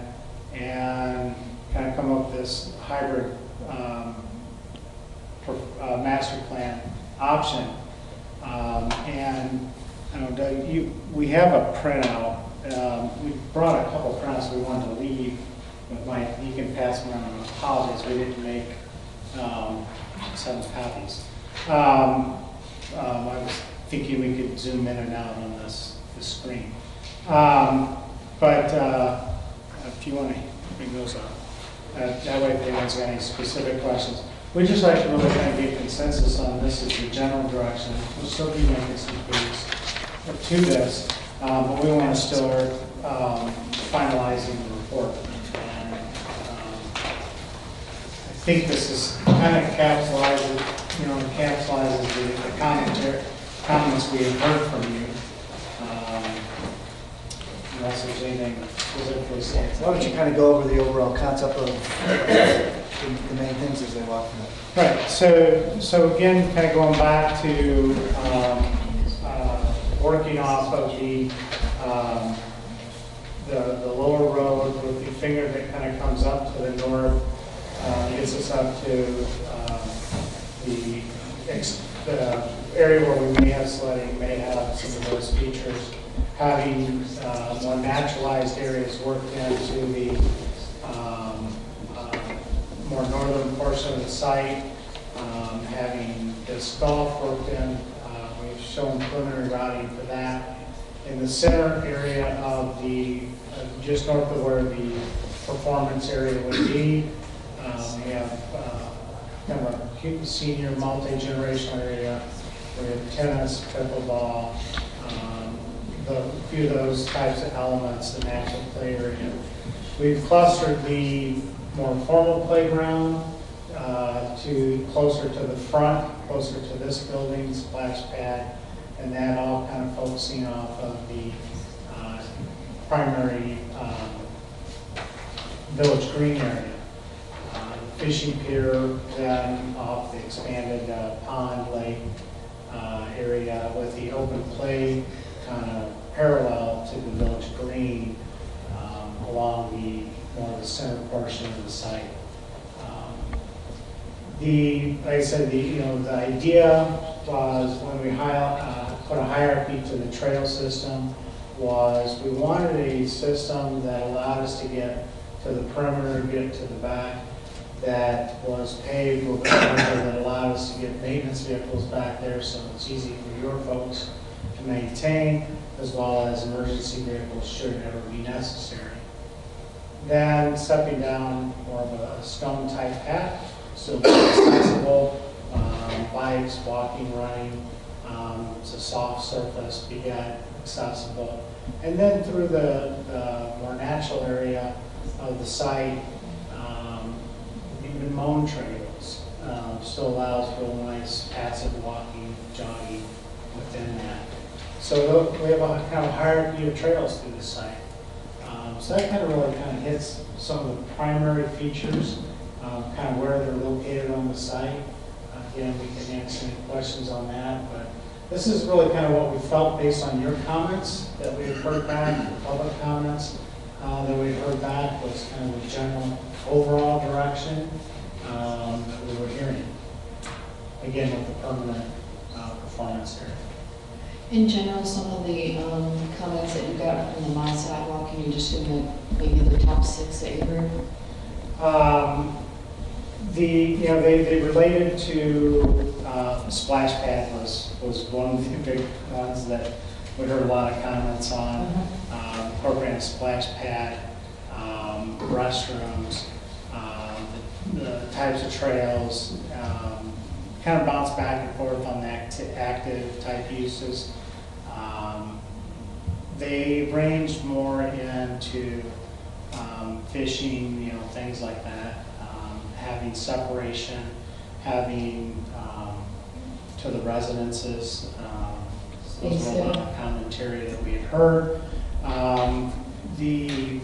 and kind of come up with this hybrid master plan option. And I don't know, Doug, we have a printout. We brought a couple printouts we wanted to leave with Mike. He can pass them around. I apologize, we didn't make 7 copies. I was thinking we could zoom in and out on this screen. But if you want to bring those up, that way if anyone's got any specific questions. We'd just like to really kind of get consensus on this as the general direction. We'll still be making some tweaks to this, but we want to start finalizing the report. And, I think this is kind of encapsulates the comments we have heard from you. Unless there's anything specifically said. why don't you kind of go over the overall concept of the main things as they walk through it? Right. So again, kind of going back to working off of the lower road with the finger that kind of comes up to the north, Gets us up to the area where we may have sledding, may have some of those features. Having more naturalized areas worked into the more northern portion of the site, having disc golf worked in. We've shown preliminary routing for that. In the center area of the, just north of where the performance area would be, we have kind of a senior multi-generational area. We have tennis, pickleball, a few of those types of elements, the natural play area. We've clustered the more formal playground to closer to the front, closer to this building, splash pad, and that all kind of focusing off of the primary village green area. Fishing pier, then off the expanded pond lake area with the open play kind of parallel to the village green along the more the center portion of the site. Like I said, the idea was when we put a hierarchy to the trail system was we wanted a system that allowed us to get to the perimeter, get to the back, that was paved with that allowed us to get maintenance vehicles back there so it's easy for your folks to maintain, as well as emergency vehicles should it ever be necessary. Then stepping down more of a stone type path, so accessible, bikes, walking, running, it's a soft surface, be accessible. And then through the more natural area of the site, even mown trails, still allows real nice passive walking, jogging within that. So we have a kind of hierarchy of trails through the site. So that kind of really kind of hits some of the primary features, kind of where they're located on the site. Again, we can answer any questions on that, but this is really kind of what we felt based on your comments that we had heard back, the public comments that we heard back was kind of the general overall direction that we were hearing. Again, with the permanent performance area. In general, some of the comments that you got from the my sidewalk, can you just give me maybe the top 6 that you heard? They related to splash pad was one of the big ones that we heard a lot of comments on. Incorporating splash pad, restrooms, the types of trails, kind of bounce back and forth on the active type uses. They ranged more into fishing, things like that, having separation, having to the residences. Those were a lot of commentary that we had heard. The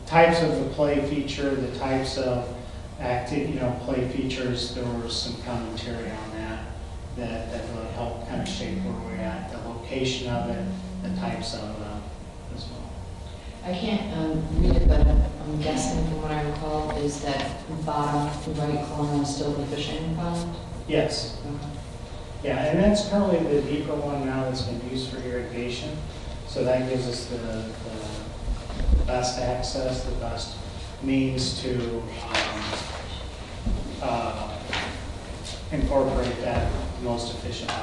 types of the play feature, the types of play features, there was some commentary on that really helped kind of shape where we're at, the location of it, the types of as well. I can't read it, but I'm guessing from what I recall is that bottom right corner is still the fishing pond? Yes. Yeah, and that's currently the deeper one now that's been used for irrigation. So that gives us the best access, the best means to incorporate that most efficiently.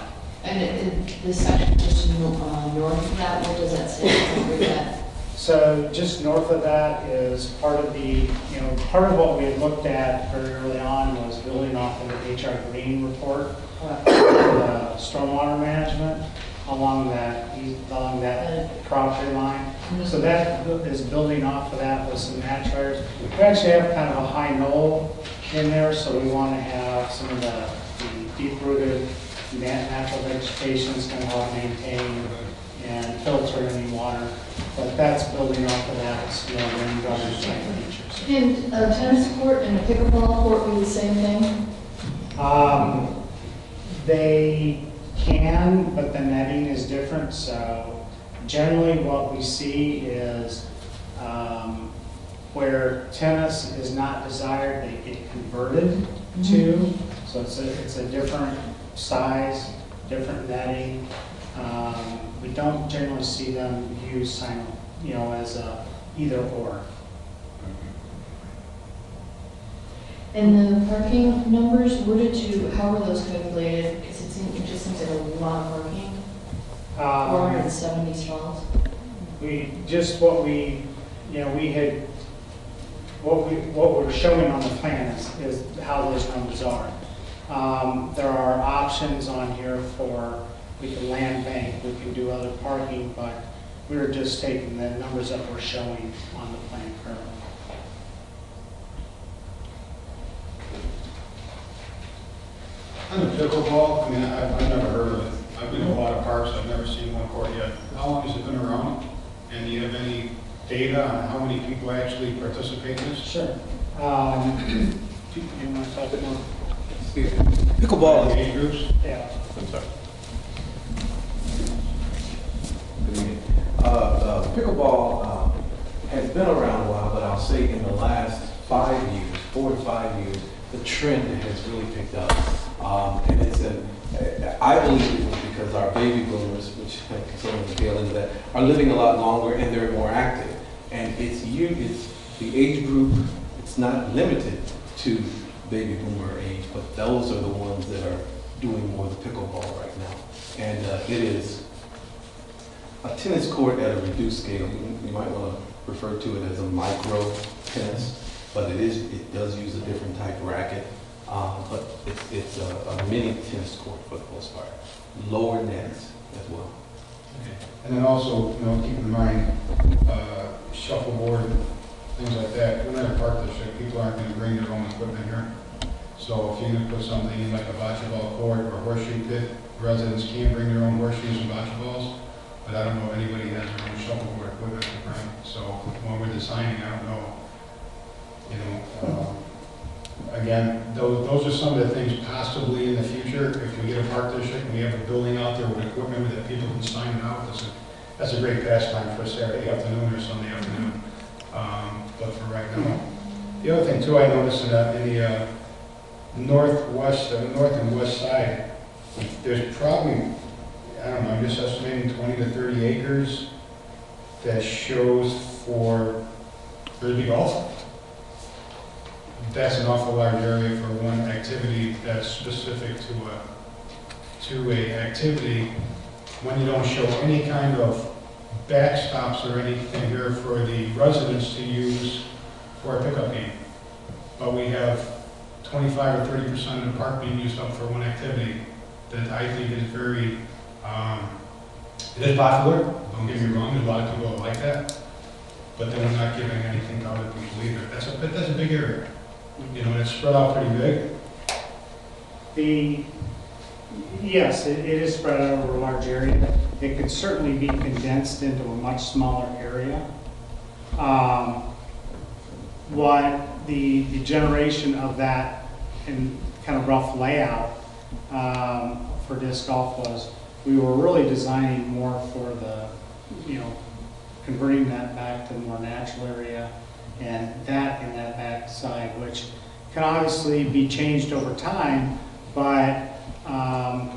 And this section just north of that, what does that say? So just north of that is part of the, part of what we had looked at very early on was building off of the HR Green report, stormwater management along that property line. So that is building off of that with some natural areas. We actually have kind of a high knoll in there, so we want to have some of the deep-rooted natural vegetation is going to help maintain and filter any water. But that's building off of that, it's rain guard type features. And a tennis court and a pickleball court be the same thing? They can, but the netting is different. So generally what we see is where tennis is not desired, they get converted to. So it's a different size, different netting. We don't generally see them used as a either or. And the parking numbers, how were those calculated? Because it just seems like a lot of parking. 470 stalls. What we're showing on the plan is how those numbers are. There are options on here for, we can land bank, we can do other parking, but we're just taking the numbers that we're showing on the plan currently. On the pickleball, I mean, I've never heard of it. I've been to a lot of parks, I've never seen one court yet. How long has it been around? And do you have any data on how many people actually participate in this? Sure. You want to talk about? Pickleball. Age groups? Yeah. I'm sorry. Good evening. Pickleball has been around a while, but I'll say in the last 5 years, 4 to 5 years, the trend has really picked up. And I believe it was because our baby boomers, which someone will tail into that, are living a lot longer and they're more active. And it's the age group, it's not limited to baby boomer age, but those are the ones that are doing more of the pickleball right now. And it is a tennis court at a reduced scale. You might want to refer to it as a micro tennis, but it does use a different type of racket. But it's a mini tennis court for the most part. Lower nets as well. Okay. And then also, keep in mind, shuffleboard, things like that. We're not a park district. People aren't going to bring their own equipment here. So if you're going to put something in like a bocce ball court or a horseshoe pit, residents can bring their own horseshoes and bocce balls. But I don't know if anybody has their own shuffleboard equipment to bring. So when we're designing, I don't know. Again, those are some of the things possibly in the future. If we get a park district and we have a building out there with equipment that people can sign out, that's a great pastime for Saturday afternoon or Sunday afternoon. But for right now, the other thing too, I noticed in the north and west side, there's probably, I don't know, I'm just estimating 20 to 30 acres that shows for Frisbee golf. That's an awful large area for one activity that's specific to a activity when you don't show any kind of backstops or anything here for the residents to use for a pickup game. But we have 25 or 30% of the park being used up for one activity that I think is very, it is popular, don't get me wrong, there's a lot of people that like that, but then we're not giving anything to other people either. That's a big area. It's spread out pretty big. Yes, it is spread out over a large area. It could certainly be condensed into a much smaller area. What the generation of that and kind of rough layout for disc golf was, we were really designing more for the, converting that back to the more natural area and that in that back side, which can obviously be changed over time, but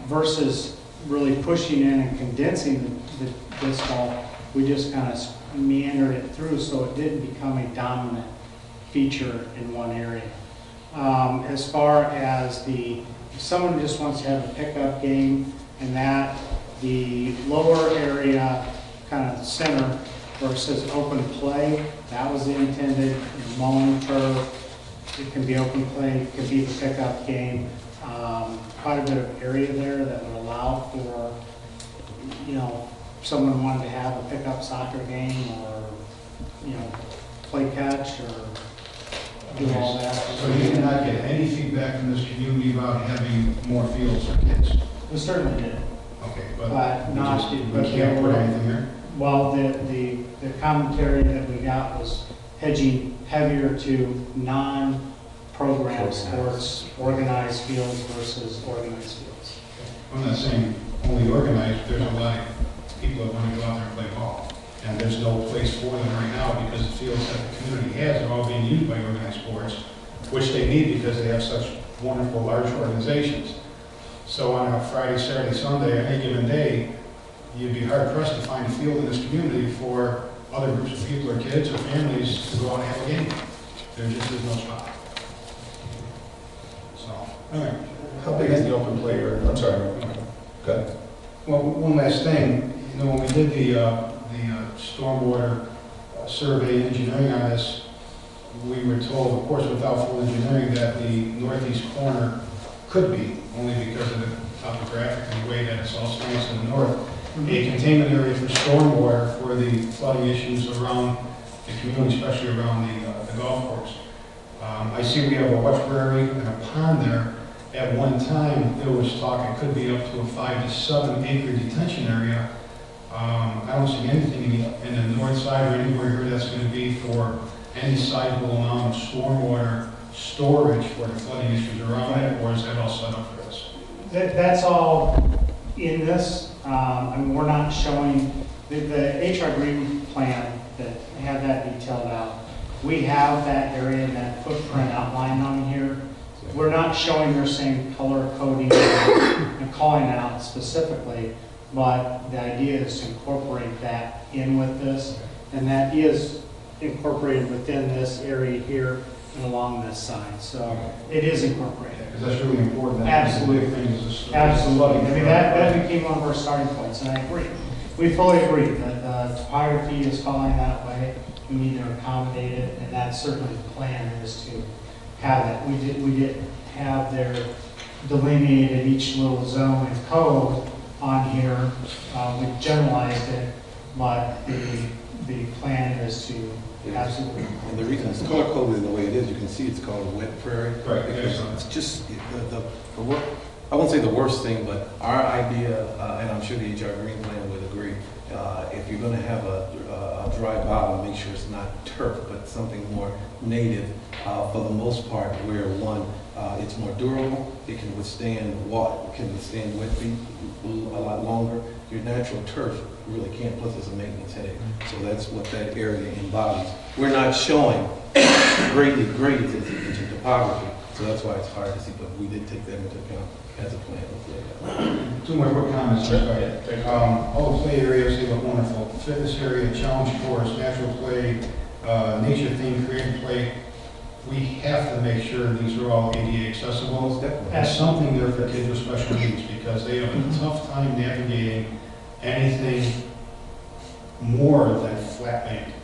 versus really pushing in and condensing the disc golf, we just kind of meandered it through so it didn't become a dominant feature in one area. As far as if someone just wants to have a pickup game and that the lower area, kind of the center, where it says open play, that was the intended, mowing turf, it can be open play, it can be the pickup game. Quite a bit of area there that would allow for, someone wanted to have a pickup soccer game or, play catch or do all that. So you did not get any feedback from this community about having more fields for kids? We certainly did. Okay, But not, we can't put anything there? Well, the commentary that we got was hedging heavier to non-program sports, organized fields versus organized fields. I'm not saying only organized, there's a lot of people that want to go out there and play ball. and there's no place for them right now because the fields that the community has are all being used by organized sports, which they need because they have such wonderful large organizations. So on a Friday, Saturday, Sunday, any given day, you'd be hard pressed to find a field in this community for other groups of people or kids or families to go out and have a game. There just is no spot. So, all right. How big is the open play area? I'm sorry. Good. Well, one last thing, you know, when we did the stormwater survey engineering on this, we were told, of course, without full engineering, that the northeast corner could be, only because of the topographic and the way that it's all slants in the north, a containment area for stormwater for the flooding issues around the community, especially around the golf course. I see we have a wet prairie and a pond there. At one time, there was talk it could be up to a 5 to 7 acre detention area. I don't see anything in the north side or anywhere here that's going to be for any sizable amount of stormwater storage for the flooding issues around it, or is that all set up for this? That's all in this. I mean, we're not showing, the HR Green plan that had that detailed out, we have that area and that footprint outlined on here. We're not showing their same color coding and calling it out specifically, but the idea is to incorporate that in with this, and that is incorporated within this area here and along this side. So it is incorporated. Because that's really important. Absolutely. Absolutely. I mean, that became one of our starting points, and I agree. We fully agree that the topography is falling that way. We need to accommodate it, and that's certainly the plan is to have that. We did have their delineated each little zone and code on here. We generalized it, but the plan is to absolutely. And the reason it's color coded the way it is, you can see it's called a wet prairie. Right. It's just I won't say the worst thing, but our idea, and I'm sure the HR Green Plan would agree, if you're going to have a dry bottom, make sure it's not turf, but something more native. For the most part, where one, it's more durable, it can withstand water, can withstand wet feet a lot longer. Your natural turf really can't, plus it's a maintenance headache. So that's what that area embodies. We're not showing greatly grades into topography, so that's why it's hard to see, but we did take that into account as a plan. Two more quick comments. All the play areas, they look wonderful. Fitness area, challenge course, natural play, nature theme, creative play. We have to make sure these are all ADA accessible. There's something there for kids with special needs because they have a tough time navigating anything more than flat bank.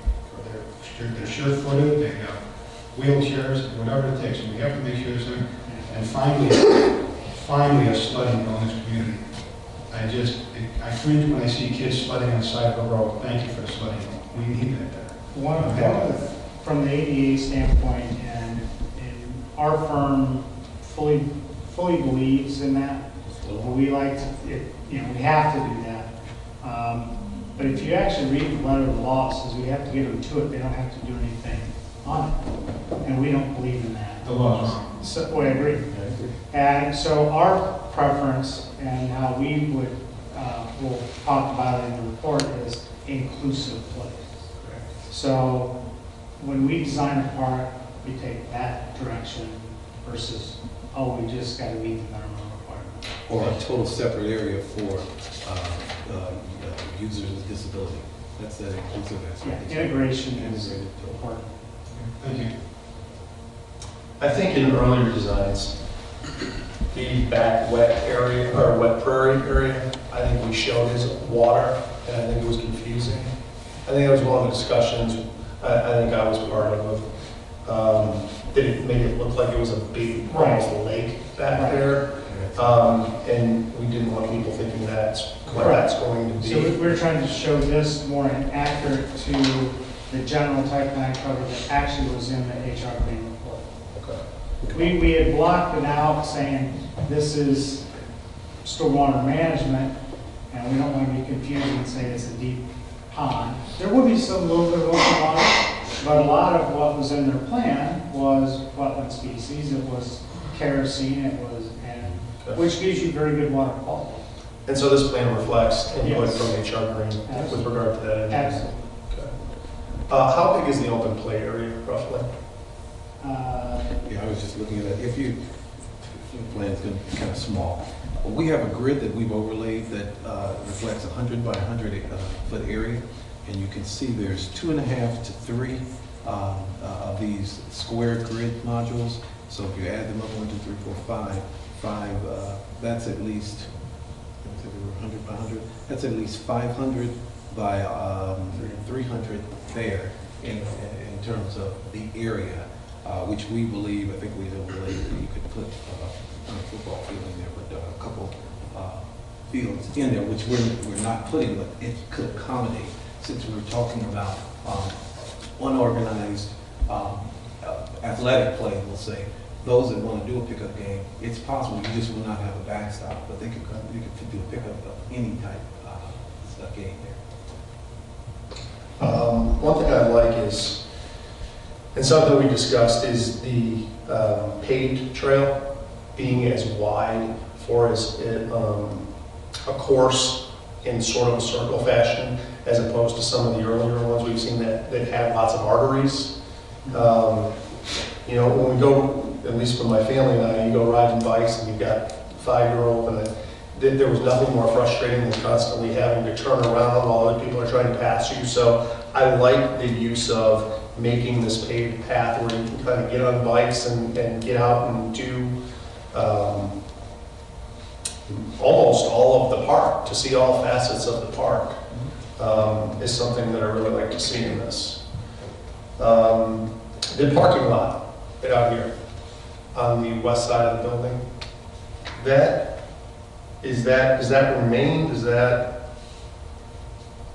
They're sure-footed, they have wheelchairs, whatever it takes. And we have to make sure there's something. And finally a sledding hill in this community. I cringe when I see kids sledding on the side of the road. Thank you for the sledding hill. We need that there. From the ADA standpoint, and our firm fully believes in that. We like to, we have to do that. But if you actually read the letter of the law, it says we have to get them to it. They don't have to do anything on it, and we don't believe in that. The law's wrong. So, I agree. And so our preference and how we would we'll talk about it in the report is inclusive play. So when we design a park, we take that direction versus, we just got to meet the minimum requirement. Or a total separate area for users with disability. That's that inclusive aspect. Yeah, integration is important. Thank you. I think in earlier designs, the back wet area or wet prairie area, I think we showed as water, and I think it was confusing. I think that was one of the discussions I think I was part of. That it made it look like it was a big almost lake back there, and we didn't want people thinking that's what that's going to be. So we're trying to show this more accurate to the general type plan cover that actually was in the HR Green report. Okay. We had blocked it out saying this is stormwater management, and we don't want to be confused and say it's a deep pond. There will be some little bit of open water, but a lot of what was in their plan was wetland species. It was kerosene. It was, which gives you very good water quality. And so this plan reflects input Yes. from HR Green with regard to that. Absolutely. How big is the open play area roughly? Yeah, I was just looking at that. If your plan's going to be kind of small. Well, we have a grid that we've overlaid that reflects 100 by 100 foot area, and you can see there's 2.5 to 3 of these square grid modules. So if you add them up, 1, 2, 3, 4, 5, that's at least 100 by 100. That's at least 500 by 300 there in terms of the area, which we believe, I think we overlaid that you could put a football field in there, but a couple fields in there, which we're not putting, but it could accommodate, since we were talking about unorganized athletic play, we'll say. Those that want to do a pickup game, it's possible you just will not have a backstop, but you could do a pickup of any type of game there. One thing I like is, and something we discussed, is the paved trail being as wide for as a course in sort of a circle fashion, as opposed to some of the earlier ones we've seen that have lots of arteries. You know, when we go, at least for my family and I, you go riding bikes and you've got 5-year-old, and there was nothing more frustrating than constantly having to turn around while other people are trying to pass you. So I like the use of making this paved path where you can kind of get on bikes and get out and do almost all of the park, to see all facets of the park, is something that I really like to see in this. The parking lot right out here on the west side of the building, does that remain? Does that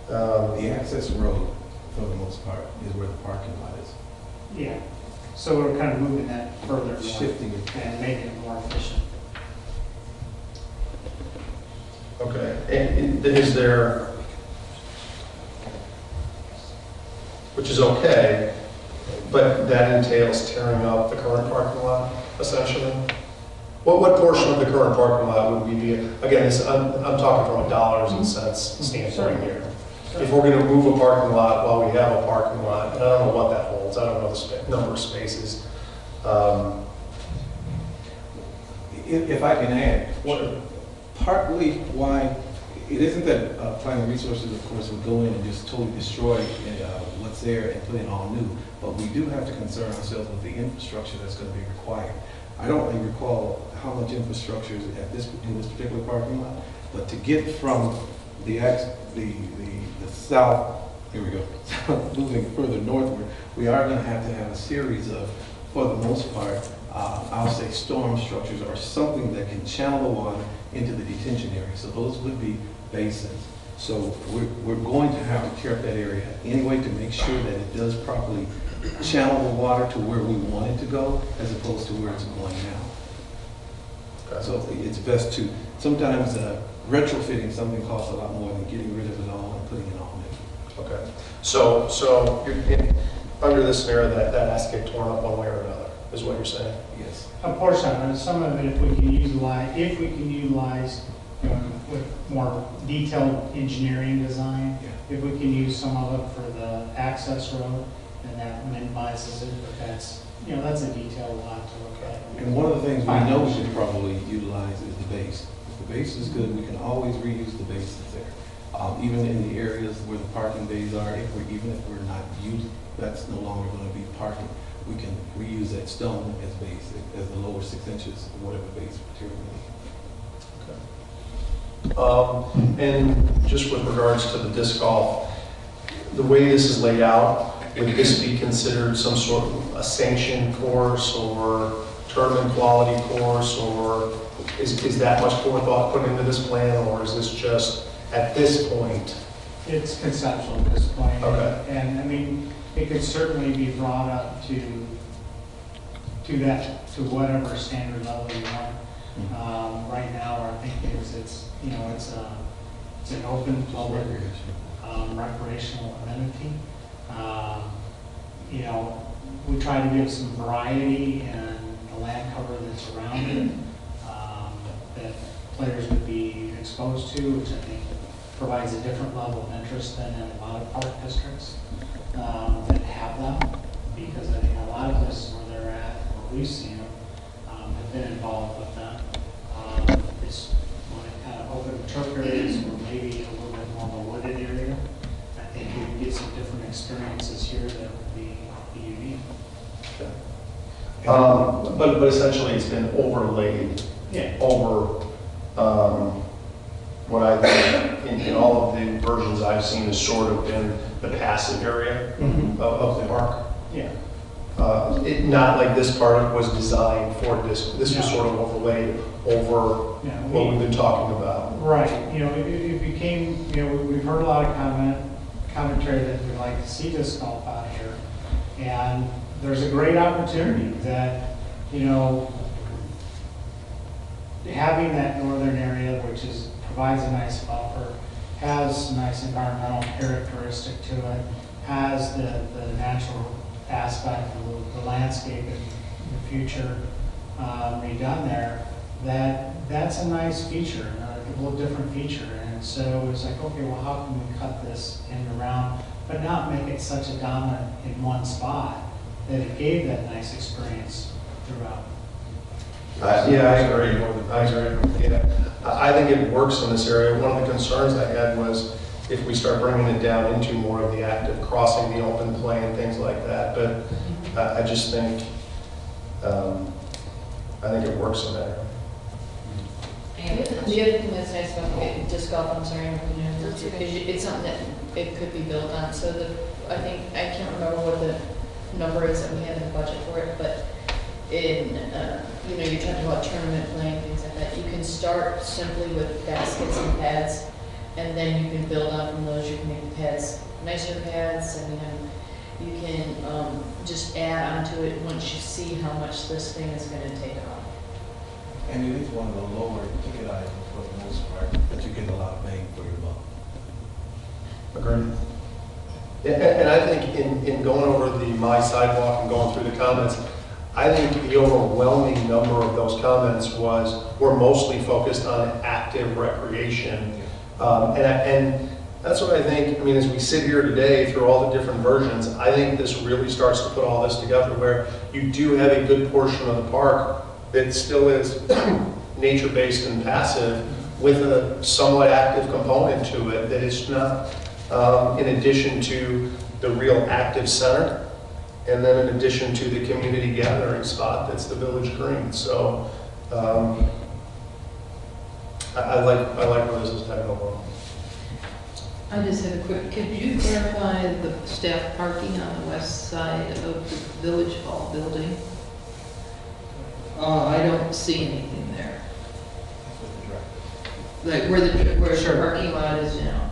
The access road, for the most part, is where the parking lot is. Yeah, so we're kind of moving that further north Shifting it. and making it more efficient. okay? And is there, which is okay, but that entails tearing up the current parking lot, essentially? What portion of the current parking lot would we be, again, I'm talking from a dollars and cents standpoint here. If we're going to move a parking lot while we have a parking lot, and I don't know what that holds, I don't know the number of spaces. If I can add, Sure. partly why, it isn't that planning resources, of course, would go in and just totally destroy what's there and put in all new, but we do have to concern ourselves with the infrastructure that's going to be required. I don't really recall how much infrastructure is in this particular parking lot, but to get from the south, here we go, moving further northward, we are going to have a series of, for the most part, I'll say storm structures or something that can channel the water into the detention area. So those would be basins. So we're going to have to tear up that area anyway to make sure that it does properly channel the water to where we want it to go, as opposed to where it's going now. So it's best to, sometimes retrofitting something costs a lot more than getting rid of it all and putting it all new. Okay. So under this scenario, that has to get torn up one way or another, is what you're saying? Yes. A portion of it, some of it, if we can utilize, you know, with more detailed engineering design, if we can use some of it for the access road, then that minimizes it, but that's a detail we'll have to look at. And one of the things we know we should probably utilize is the base. If the base is good, we can always reuse the base that's there. Even in the areas where the parking bays are, even if we're not using, that's no longer going to be parking. We can reuse that stone as base, as the lower 6 inches of whatever base material we need. And just with regards to the disc golf, the way this is laid out, would this be considered some sort of a sanctioned course or tournament quality course, or is that much more thought put into this plan, or is this just at this point? It's conceptual at this point. Okay. And I mean, it could certainly be brought up to whatever standard level you want. Right now, our thinking is it's an open public recreational amenity. We try to give some variety in the land cover that's around it, that players would be exposed to, which I think provides a different level of interest than in a lot of park districts. that have them, because I think a lot of places where they're at, where we've seen them, have been involved with them. It's when it kind of open turf areas or maybe a little bit more of a wooded area. I think you can get some different experiences here that would be unique. But essentially, it's been overlaid Yeah. over what I think in all of the versions I've seen has sort of been the passive area of the park. Yeah. Not like this part was designed for this. This was No. sort of overlaid over Yeah, what we've been talking about. Right, it became, we've heard a lot of commentary that we'd like to see disc golf out here. And there's a great opportunity that, having that northern area, which provides a nice buffer, has a nice environmental characteristic to it, has the natural aspect of the landscape in the future redone there, that's a nice feature, a little different feature. And so it's like, okay, well, how can we cut this in around, but not make it such a dominant in one spot that it gave that nice experience throughout. Yeah, I agree. Yeah. I think it works in this area. One of the concerns I had was if we start bringing it down into more of the active crossing, the open play and things like that. But I just think, I think it works in there. The other thing that's nice about disc golf, I'm sorry, it's something that it could be built on. So I can't remember what the number is that we have in the budget for it, but you're talking about tournament playing, things like that. You can start simply with baskets and pads, and then you can build on from those. You can make the pads nicer pads, and you can just add onto it once you see how much this thing is going to take off. And it is one of the lower ticket items for the most part, that you get a lot of bang for your buck. Agreed. And I think in going over my sidewalk and going through the comments, I think the overwhelming number of those comments were mostly focused on active recreation. And that's what I think, as we sit here today through all the different versions, I think this really starts to put all this together where you do have a good portion of the park that still is nature-based and passive with a somewhat active component to it that is not in addition to the real active center, and then in addition to the community gathering spot that's the village green. So I like where this is heading overall. I just have a quick, could you clarify the staff parking on the west side of the Village Hall building? I don't see anything there. Like where the Sure. parking lot is now.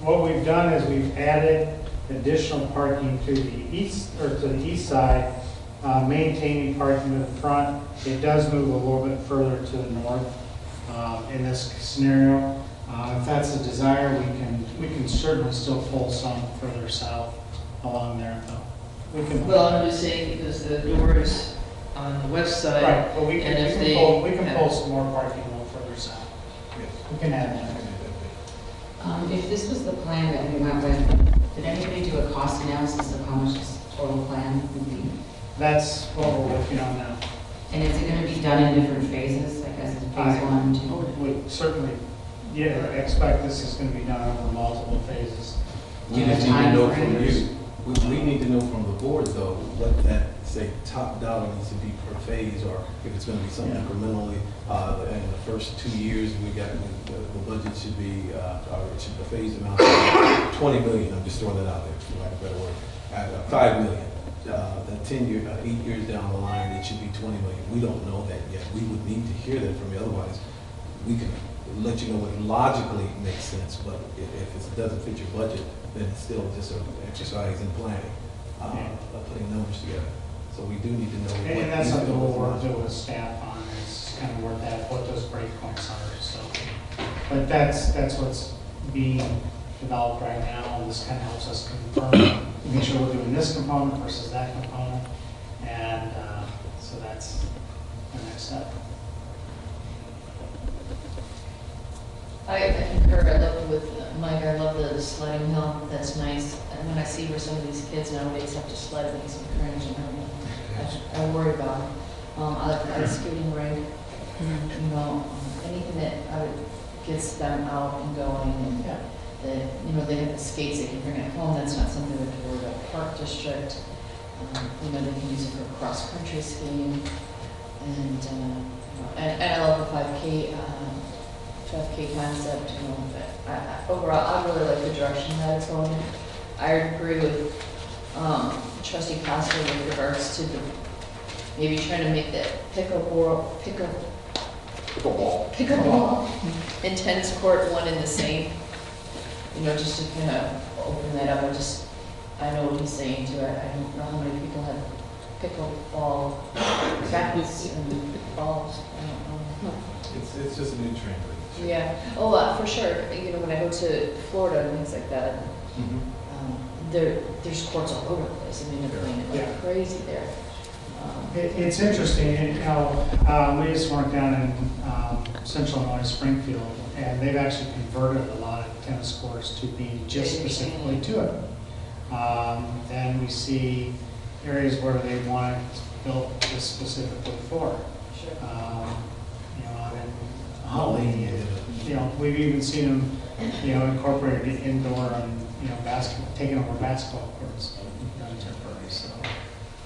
What we've done is we've added additional parking to the east side, maintaining parking to the front. It does move a little bit further to the north in this scenario. If that's a desire, we can certainly still pull some further south along there, though. Well, I'm just saying because the door is on the west side. Right, but we and if can they pull have- some more parking a little further south. We can add that. If this was the plan that we went with, did anybody do a cost analysis of how much this total plan would be? That's what we're working on now. And is it going to be done in different phases, like as phase 1, 2? We certainly, expect this is going to be done over multiple phases. We just need to know from you, we need to know from the board though, what that, say, top dollar needs to be per phase, or if it's gonna be something incrementally. In the first 2 years, the budget should be, the phase amount, 20 million, I'm just throwing that out there, for lack of a better word. 5 million. The 8 years down the line, it should be 20 million. We don't know that yet. We would need to hear that from you, otherwise we can let you know what logically makes sense, but if it doesn't fit your budget, then it's still just an exercise in planning, putting numbers together. So we do need to know. And that's something we'll work with staff on, is kind of what those breakpoints are, so. But that's what's being developed right now, and this kind of helps us confirm, make sure we're doing this component versus that component, and so that's the next step. I concur. I love with Mike. I love the sledding hill, that's nice. And when I see where some of these kids nowadays have to sled, it makes me cringe, and I worry about them. I like the ice skating rink, you know, anything that gets them out and going, and that, you know, they have the skates they can bring at home, that's not something that we worry about. Park district, you know, they can use it for cross-country skiing, and, you know, and I love the 5K concept, you know, but overall, I really like the direction that it's going in. I agree with Trustee Costa with regards to the, maybe trying to make that pickleball and tennis court one and the same. You know, just to kind of open that up. I know what he's saying to it. I don't know how many people have pickleball bats and balls. I don't know. It's just a new trend. Yeah. Oh, for sure. You know, when I go to Florida and things like that, there's courts all over the place. I mean, they're playing it like crazy there. It's interesting, you know, we just worked down in Central Illinois, Springfield, and they've actually converted a lot of tennis courts to be just specifically to it. Then we see areas where they want it built just specifically for it. Sure. You know, and Holly, you know, we've even seen them, you know, incorporated indoor and, you know, taking over basketball courts, you know, temporary, so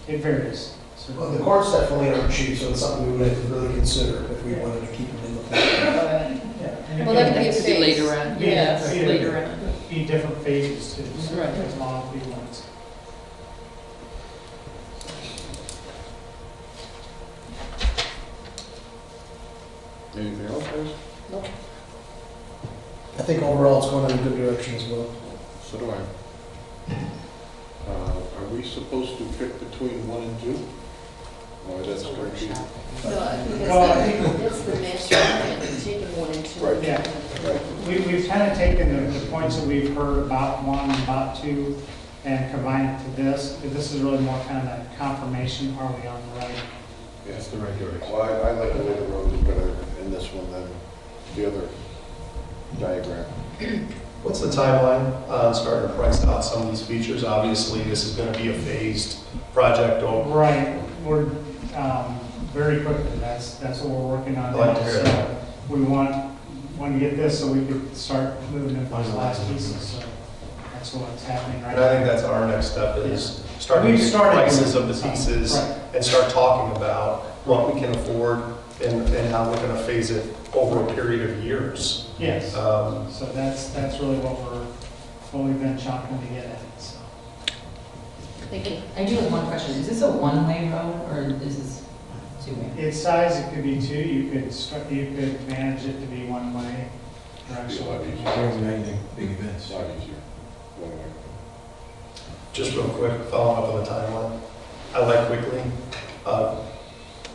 it varies. Well, the courts definitely aren't cheap, so it's something we would have to really consider if we wanted to keep them in the plan. Yeah. Well, that could be a Could be phase. later on. Yes, Yeah. later on. Be different phases too, so Right. as long as we want. Anything else, guys? Nope. I think overall it's going in a good direction as well. So do I. Are we supposed to pick between 1 and 2? Or that's going to be... No, I think that's the master plan, taking 1 and 2. Right. Yeah. We've kind of taken the points that we've heard about 1 and about 2 and combined it to this. This is really more kind of a confirmation, are we on the right? Yeah, it's the right direction. Well, I like the way the road is better in this one than the other diagram. What's the timeline on starting to price out some of these features? Obviously, this is going to be a phased project. Right. We're very quickly. That's what we're working on. I like to now. hear So that. we want to get this so we could start moving into those last pieces. So that's what's happening right And now. I think that's our next step is starting to We've get started prices of the some, pieces right. and start talking about what we can afford and how we're going to phase it over a period of years. Yes. So that's really what we've been chomping to get at. So. Thank you. I do have one question. Is this a one-way road or is this two-way? Its size, it could be 2. You could manage it to be one way direction. Big events. A lot easier. One way. Just real quick, following up on the timeline. I like quickly.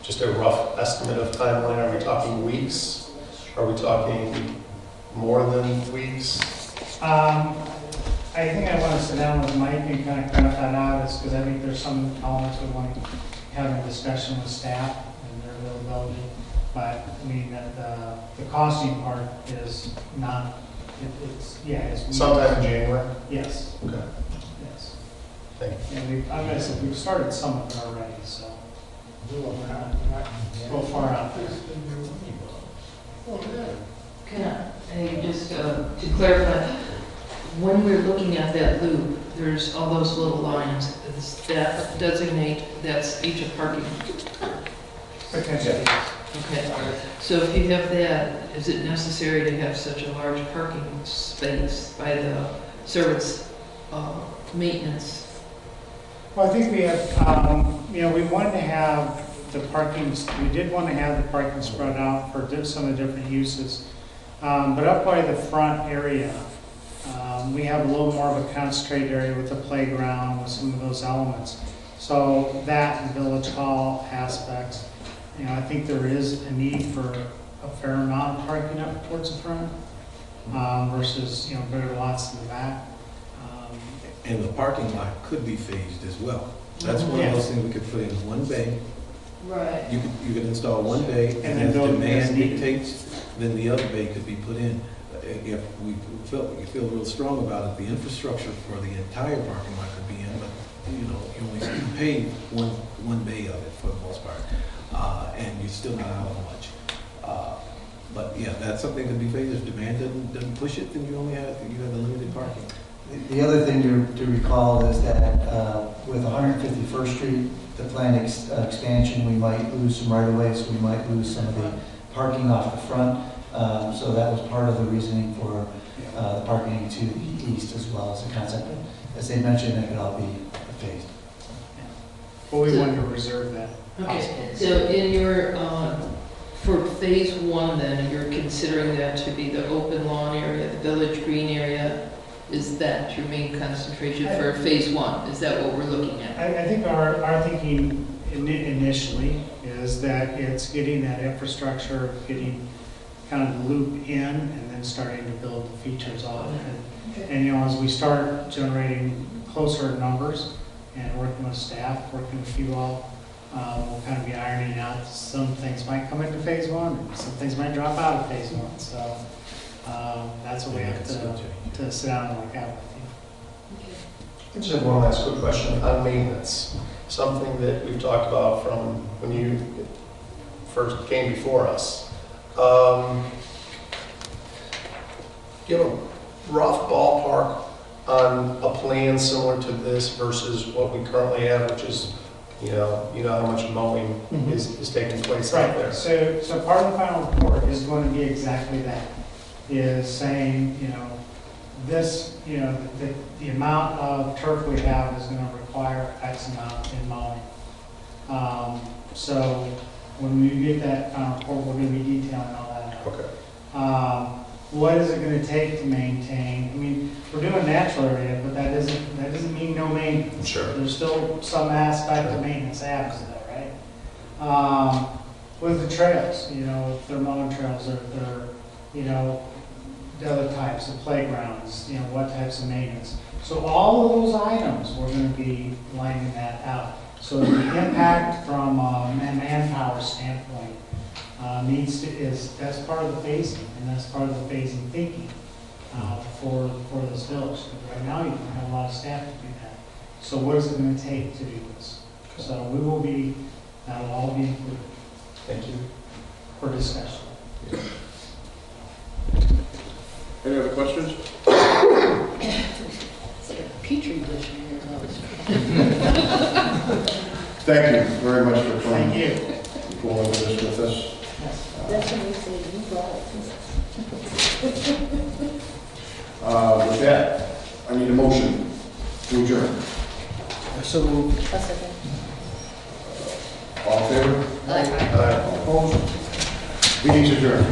Just a rough estimate of timeline. Are we talking weeks? Are we talking more than weeks? I think I want to sit down with Mike and kind of craft that out, because I think there's some elements we want to have a discussion with staff and their availability. But I mean, the costing part is not, it's. Sometime in January? Yes, Okay. yes. Thank you. And I'm gonna say, we've started some of it already, so we're not go far out there. Can I just to clarify, when we're looking at that loop, there's all those little lines that designate that's each a parking. Potentially. Okay, so if you have that, is it necessary to have such a large parking space by the service maintenance? Well, I think we have, we wanted to have the parking, we did want to have the parking spread out for some of the different uses. But up by the front area, we have a little more of a concentrated area with the playground, with some of those elements. So that and Village Hall aspects, I think there is a need for a fair amount of parking up towards the front versus, bigger lots in the back. And the parking lot could be phased as well. That's one of those things we could put in one bay. Right. You could install one bay, and then if build as demand needed. dictates, then the other bay could be put in. if we feel real strong about it, the infrastructure for the entire parking lot could be in, but, you know, you only pay one bay of it for the most part, and you're still not out of much. But yeah, that's something to be faced. If demand doesn't push it, then you have the limited parking. The other thing to recall is that with 151st Street, the planned expansion, we might lose some right-of-way, so we might lose some of the parking off the front. So that was part of the reasoning for the parking to the east as well as the concept. As they mentioned, it could all be phased. Well, we wanted to reserve that. Okay, so in your, for phase one then, you're considering that to be the open lawn area, the village green area? Is that your main concentration for phase one? Is that what we're looking at? I think our thinking initially is that it's getting that infrastructure, getting kind of the loop in, and then starting to build the features off. And you know, as we start generating closer numbers and working with staff, working with you all, we'll kind of be ironing out. Some things might come into phase one, and some things might drop out of phase one. So that's what we have to sit down and look at with you. I just have one last quick question on maintenance. Something that we've talked about from when you first came before us. Do you have a rough ballpark on a plan similar to this versus what we currently have, which is, you know how much mowing is taking place out there? So part of the final report is going to be exactly that. Is saying, you know, this, you know, the amount of turf we have is going to require X amount in mowing. So when we get that final report, we're going to be detailing all that out. Okay. What is it going to take to maintain? I mean, we're doing natural area, but that doesn't mean no maintenance. Sure. There's still some aspect of maintenance adds to that, right? With the trails, you know, if they're mowing trails, or they're, you know, the other types of playgrounds, you know, what types of maintenance. So all of those items, we're going to be lining that out. So the impact from a manpower standpoint that's part of the phasing, and that's part of the phasing thinking for this village. Right now, you don't have a lot of staff to do that. So what is it going to take to do this? So that'll all be included. Thank you. For discussion. Any other questions? It's like a petri dish in here. Thank you very much for coming. Thank you. Going over this with us. That's when you say you brought it. With that, I need a motion to adjourn. So moved. A second. All in favor? Aye. All opposed? Meeting's adjourned.